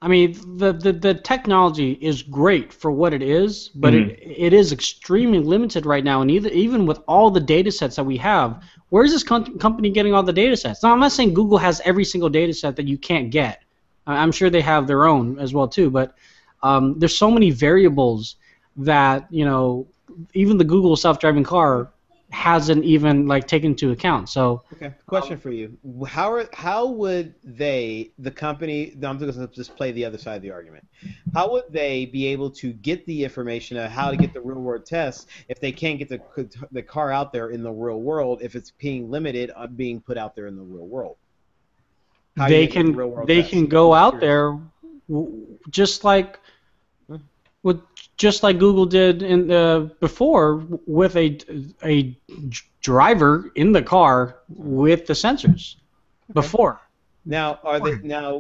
I mean, the technology is great for what it is, but it is extremely limited right now. And even with all the data sets that we have, where is this company getting all the data sets? Now, I'm not saying Google has every single data set that you can't get. I'm sure they have their own as well too. But there's so many variables that even the Google self-driving car hasn't even taken into account. So okay, question for you: how would the company? I'm going to just play the other side of the argument. How would they be able to get the information of how to get the real world tests if they can't get the car out there in the real world, if it's being limited on being put out there in the real world? They can go out there just like Google did before, with a driver in the car with the sensors. Before. Now,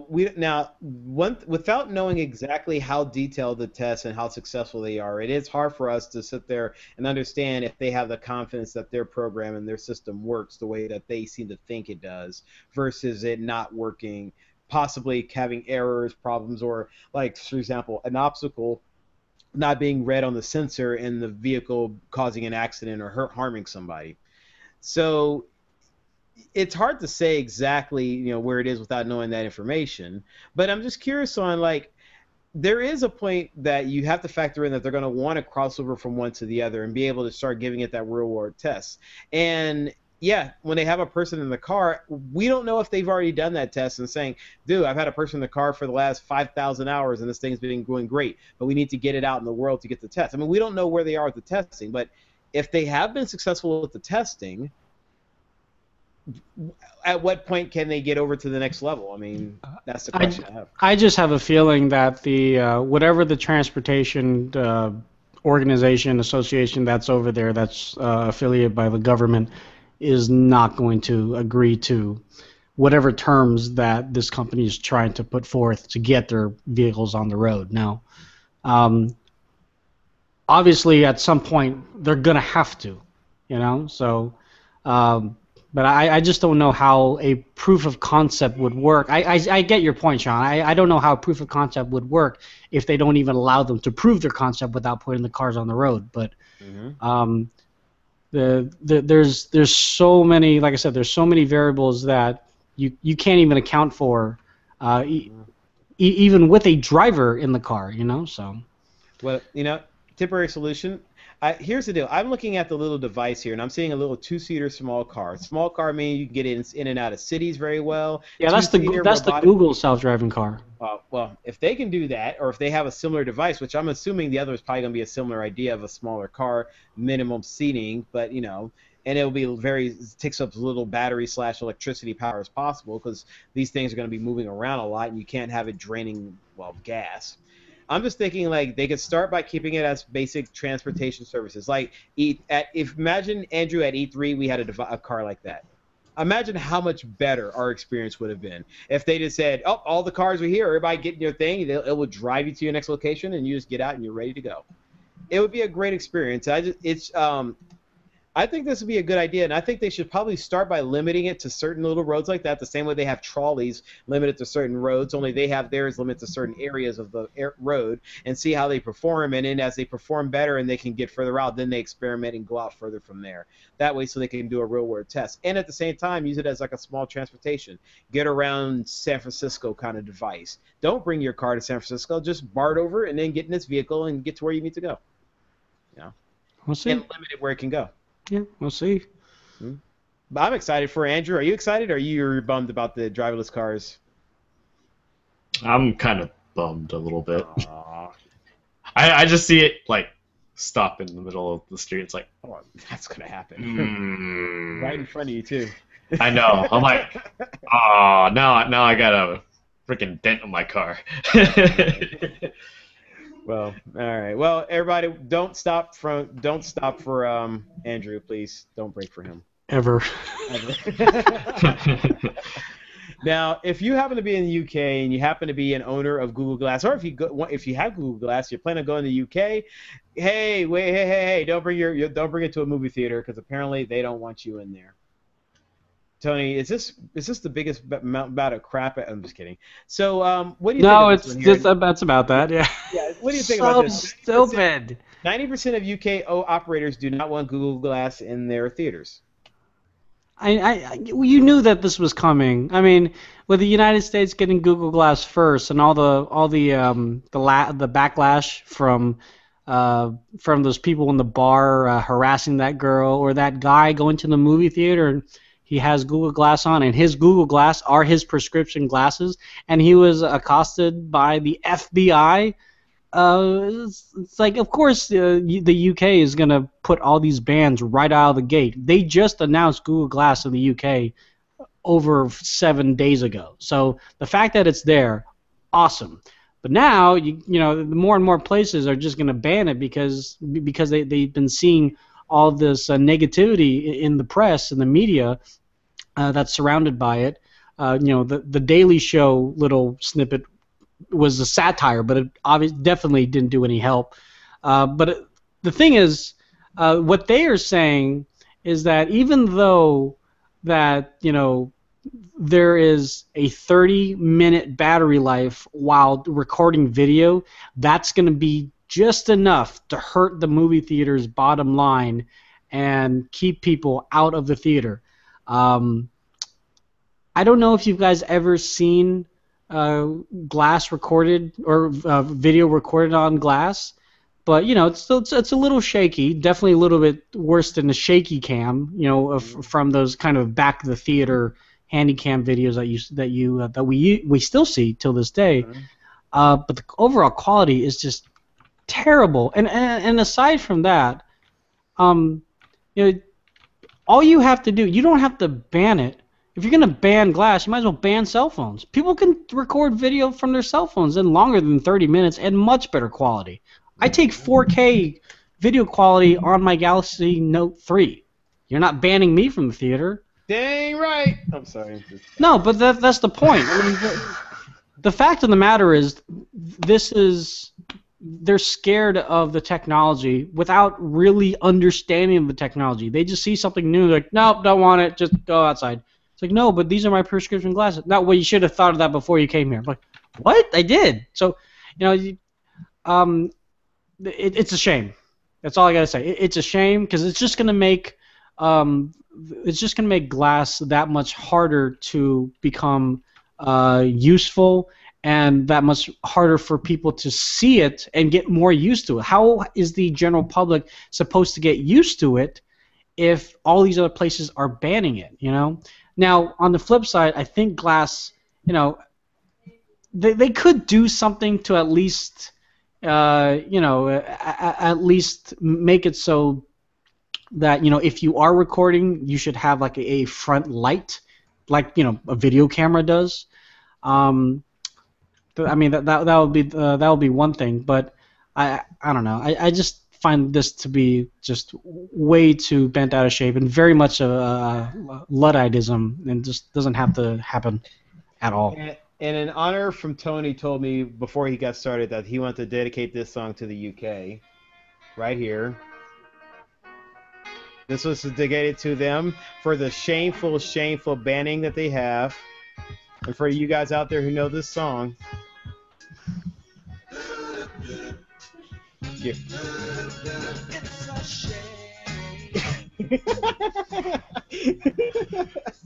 without knowing exactly how detailed the tests and how successful they are, it is hard for us to sit there and understand if they have the confidence that their program and their system works the way that they seem to think it does, versus it not working, possibly having errors, problems, or, like, for example, an obstacle not being read on the sensor and the vehicle causing an accident or harming somebody. So it's hard to say exactly where it is without knowing that information. But I'm just curious on, there is a point that you have to factor in that they're going to want to cross over from one to the other and be able to start giving it that real world test. And yeah, when they have a person in the car, we don't know if they've already done that test and saying, dude, I've had a person in the car for the last 5,000 hours and this thing's been going great, but we need to get it out in the world to get the test. I mean, we don't know where they are with the testing, but if they have been successful with the testing, at what point can they get over to the next level? I mean, that's the question I have. I just have a feeling that the whatever the transportation organization, association that's over there that's affiliated by the government is not going to agree to whatever terms that this company is trying to put forth to get their vehicles on the road. Now, obviously, at some point, they're going to have to, so, but I just don't know how a proof of concept would work. I get your point, Sean. I don't know how a proof of concept would work if they don't even allow them to prove their concept without putting the cars on the road. But there's so many, like I said, there's so many variables that you can't even account for, even with a driver in the car, you know. So. Well, temporary solution. Here's the deal. I'm looking at the little device here, and I'm seeing a little two-seater small car. Small car meaning you can get in and out of cities very well. Yeah, that's the Google self-driving car. Well, if they can do that, or if they have a similar device, which I'm assuming the other is probably going to be a similar idea of a smaller car, minimum seating, but and it'll be takes up as little battery/electricity power as possible, because these things are going to be moving around a lot, and you can't have it draining gas. I'm just thinking like they could start by keeping it as basic transportation services. Like imagine, Andrew, at E3 we had a car like that. Imagine how much better our experience would have been if they just said, "Oh, all the cars are here. Everybody get in your thing. It will drive you to your next location, and you just get out and you're ready to go." It would be a great experience. I think this would be a good idea, and I think they should probably start by limiting it to certain little roads like that, the same way they have trolleys limited to certain roads, only they have theirs limited to certain areas of the road, and see how they perform, and then as they perform better and they can get further out, then they experiment and go out further from there. That way so they can do a real-world test. And at the same time, use it as like a small transportation. Get around San Francisco kind of device. Don't bring your car to San Francisco. Just BART over and then get in this vehicle and get to where you need to go. We'll see. And limit it where it can go. Yeah, we'll see. But I'm excited for Andrew. Are you excited, or are you bummed about the driverless cars? I'm kind of bummed a little bit. I just see it like stop in the middle of the street. It's like, oh, that's gonna happen. Right in front of you too. I know. I'm like, oh, now I got a freaking dent on my car. Well, all right. Well, everybody, don't stop for Andrew, please. Don't break for him. Ever. Now, if you happen to be in the UK and you happen to be an owner of Google Glass, or if you have Google Glass, you plan on going to the UK, hey, don't bring it to a movie theater, because apparently they don't want you in there. Tony, is this the biggest amount of crap? I'm just kidding. So, what do you think? No, it's just that's about that. Yeah. Yeah. What do you think about this? So stupid. 90% of UK operators do not want Google Glass in their theaters. You knew that this was coming. I mean, with the United States getting Google Glass first, and all the backlash from those people in the bar harassing that girl, or that guy going to the movie theater and he has Google Glass on, and his Google Glass are his prescription glasses, and he was accosted by the FBI. It's like, of course, the UK is going to put all these bans right out of the gate. They just announced Google Glass in the UK over 7 days ago. So the fact that it's there, awesome. But now, more and more places are just going to ban it because they've been seeing all this negativity in the press and the media that's surrounded by it. The Daily Show little snippet was a satire, but it definitely didn't do any help. But the thing is, what they are saying is that even though that there is a 30-minute battery life while recording video, that's going to be just enough to hurt the movie theater's bottom line and keep people out of the theater. I don't know if you guys ever seen glass recorded or video recorded on glass, but it's a little shaky. Definitely a little bit worse than a shaky cam. From those kind of back of the theater handycam videos that we still see till this day. But the overall quality is just terrible. And aside from that, all you have to do, you don't have to ban it. If you're going to ban glass, you might as well ban cell phones. People can record video from their cell phones in longer than 30 minutes and much better quality. I take 4K video quality on my Galaxy Note 3. You're not banning me from the theater. Dang right. I'm sorry. No, but that's the point. I mean, the fact of the matter is, they're scared of the technology without really understanding the technology. They just see something new, like, nope, don't want it, just go outside. It's like, no, but these are my prescription glasses. No, well, you should have thought of that before you came here. I'm like, what? I did. So, it's a shame. That's all I gotta say. It's a shame because it's just gonna make it's just going to make glass that much harder to become useful, and that much harder for people to see it and get more used to it. How is the general public supposed to get used to it if all these other places are banning it, you know? Now, on the flip side, I think glass, you know, they could do something to at least, at least make it so that, you know, if you are recording, you should have like a front light, like, you know, a video camera does. I mean, that would be one thing, but I don't know. I just find this to be just way too bent out of shape and very much a Ludditeism, and just doesn't have to happen at all. And an honor from Tony told me before he got started that he wanted to dedicate this song to the UK, right here. This was dedicated to them for the shameful, shameful banning that they have. And for you guys out there who know this song, yeah. It's a shame. It's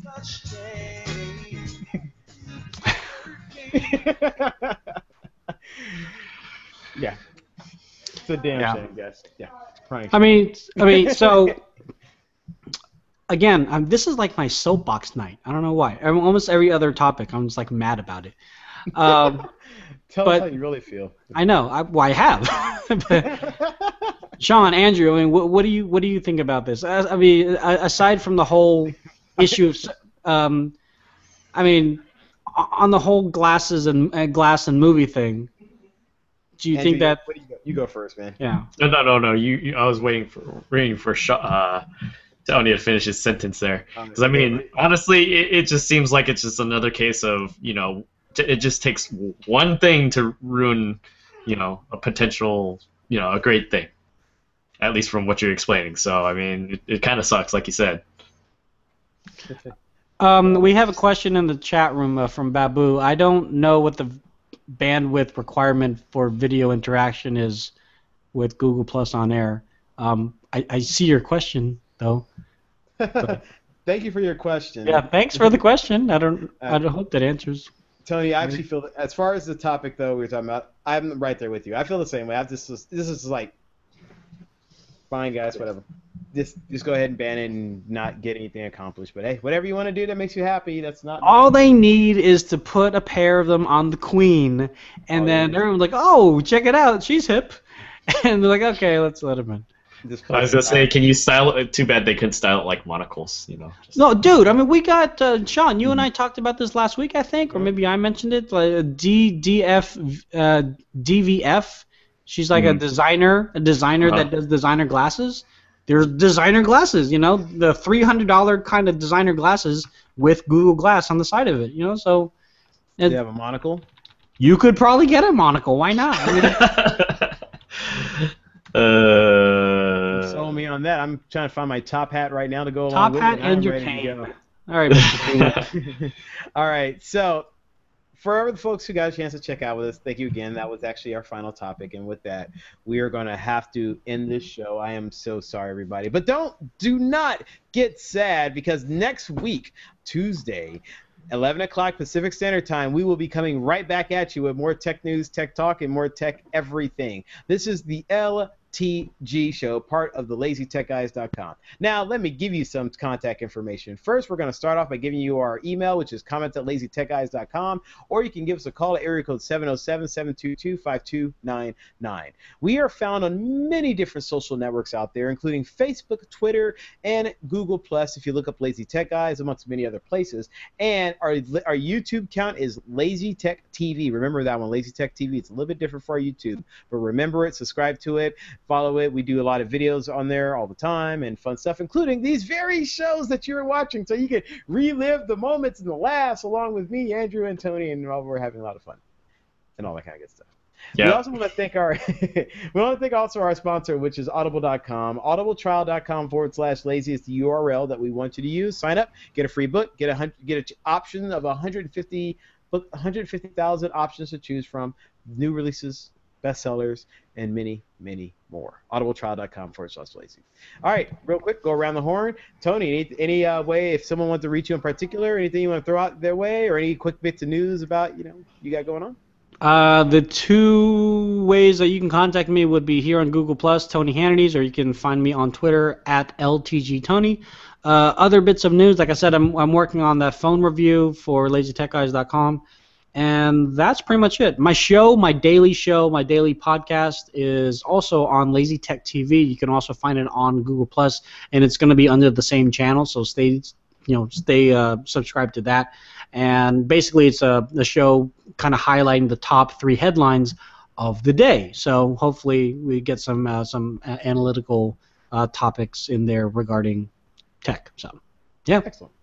a shame. Yeah. It's a damn shame, guys. Yeah. I mean, so again, this is like my soapbox night. I don't know why. Almost every other topic, I'm just like mad about it. Tell us how you really feel. I know. I have. Sean, Andrew, I mean, what do you think about this? I mean, aside from the whole issue of, I mean, on the whole glass and movie thing, do you Andrew, think that? You go first, man. Yeah. No. You I was waiting for Tony to finish his sentence there. Because I mean, honestly, it just seems like it's just another case of, you know, it just takes one thing to ruin, you know, a potential, you know, a great thing. At least from what you're explaining. So I mean, it kind of sucks, like you said. We have a question in the chat room from Babu. I don't know what the bandwidth requirement for video interaction is with Google Plus on Air. I see your question though. Thank you for your question. Yeah, thanks for the question. I don't hope that answers. Tony, I actually feel that as far as the topic though we were talking about, I'm right there with you. I feel the same way. This is like, fine guys, whatever. Just go ahead and ban it and not get anything accomplished. But hey, whatever you want to do that makes you happy, that's not. All they need is to put a pair of them on the Queen, and then everyone's like, "Oh, check it out, she's hip," and they're like, "Okay, let's let them in." I was gonna say, can you style it? Too bad they couldn't style it like monocles, you know. No, dude. I mean, we got Sean. You and I talked about this last week, I think, or maybe I mentioned it. Like DVF. She's like a designer that does designer glasses. There's designer glasses, you know, the $300 kind of designer glasses with Google Glass on the side of it, you know. So. Do they have a monocle? You could probably get a monocle. Why not? I mean, Sold me on that. I'm trying to find my top hat right now to go along with it. Top hat and your cane. All right, Mr. All right, so for the folks who got a chance to check out with us, thank you again. That was actually our final topic, and with that, we are going to have to end this show. I am so sorry, everybody. But do not get sad, because next week, Tuesday, 11 o'clock Pacific Standard Time, we will be coming right back at you with more tech news, tech talk, and more tech everything. This is the LTG show, part of the LazyTechGuys.com. Now, let me give you some contact information. First, we're going to start off by giving you our email, which is comments@LazyTechGuys.com, or you can give us a call at area code 707-722-5299. We are found on many different social networks out there, including Facebook, Twitter, and Google+, if you look up Lazy Tech Guys, amongst many other places. And our YouTube account is Lazy Tech TV. Remember that one, Lazy Tech TV. It's a little bit different for our YouTube, but remember it, subscribe to it, follow it. We do a lot of videos on there all the time and fun stuff, including these very shows that you're watching, so you can relive the moments and the laughs along with me, Andrew, and Tony, and while we're having a lot of fun and all that kind of good stuff. Yeah. We also want to thank our sponsor, which is Audible.com. Audibletrial.com/lazy is the URL that we want you to use. Sign up, get a free book, get an option of 150,000 options to choose from, new releases bestsellers, and many, many more. audibletrial.com/lazy. All right, real quick, go around the horn. Tony, any way, if someone wants to reach you in particular, anything you want to throw out their way, or any quick bits of news about, you got going on? The two ways that you can contact me would be here on Google Plus, Tony Hannity's, or you can find me on Twitter at LTG Tony. Other bits of news, like I said, I'm working on that phone review for LazyTechGuys.com, and that's pretty much it. My daily podcast is also on Lazy Tech TV. You can also find it on Google Plus, and it's going to be under the same channel, so stay subscribed to that. And basically, it's a show kind of highlighting the top 3 headlines of the day. So hopefully, we get some analytical topics in there regarding tech. So, yeah. Excellent.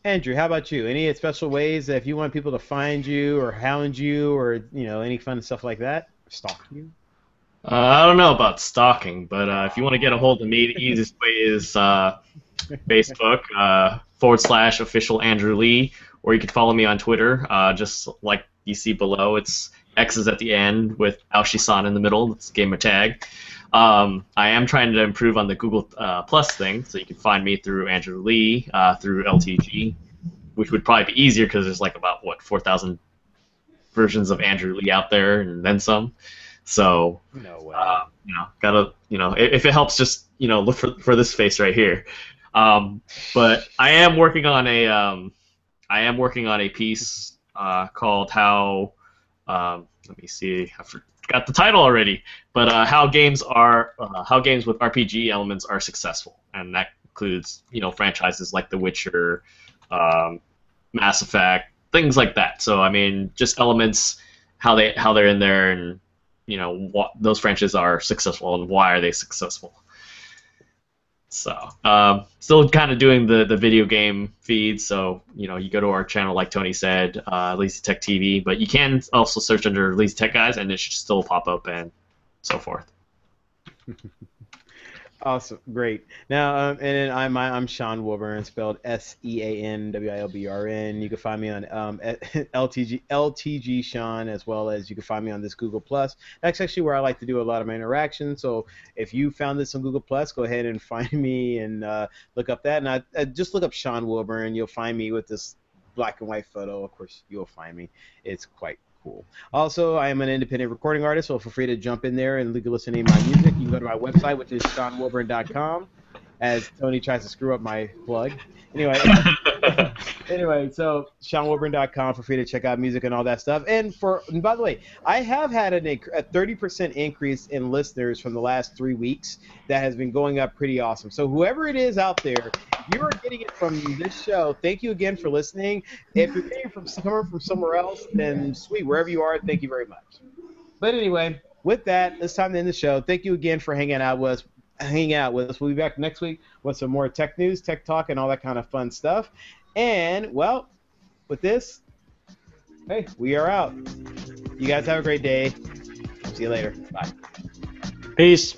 Andrew, how about you? Any special ways that if you want people to find you or hound you or any fun stuff like that, stalk you? I don't know about stalking, but if you want to get a hold of me, the easiest way is Facebook /official Andrew Lee, or you can follow me on Twitter, just like you see below. It's X's at the end with Aoshi-san in the middle. It's gamer tag. I am trying to improve on the Google Plus thing, so you can find me through Andrew Lee, through LTG, which would probably be easier because there's like about 4,000 versions of Andrew Lee out there and then some. So, no way. Gotta, if it helps, just look for this face right here. But I am working on a piece called how. Let me see. I forgot the title already. But how games with RPG elements are successful, and that includes franchises like The Witcher, Mass Effect, things like that. So I mean, just elements, how they're in there, and what those franchises are successful and why are they successful. So still kind of doing the video game feed. So you go to our channel like Tony said, Lazy Tech TV, but you can also search under Lazy Tech Guys and it should still pop up and so forth. Awesome, great. Now, and then I'm Sean Wilburn, spelled SeanWilbrn. You can find me on LTG Sean, as well as you can find me on this Google Plus. That's actually where I like to do a lot of my interactions. So if you found this on Google Plus, go ahead and find me and look up that. And I just look up Sean Wilburn. You'll find me with this black and white photo. Of course, you'll find me. It's quite cool. Also, I am an independent recording artist, so feel free to jump in there and listen to my music. You can go to my website, which is SeanWilburn.com, as Tony tries to screw up my plug. Anyway, so SeanWilburn.com, feel free to check out music and all that stuff. And by the way, I have had a 30% increase in listeners from the last 3 weeks. That has been going up pretty awesome. So whoever it is out there, if you are getting it from this show, thank you again for listening. If you're getting it coming from somewhere else, then sweet, wherever you are, thank you very much. But anyway, with that, it's time to end the show. Thank you again for hanging out with us. We'll be back next week with some more tech news, tech talk, and all that kind of fun stuff. And, well, with this, hey, we are out. You guys have a great day. See you later. Bye. Peace.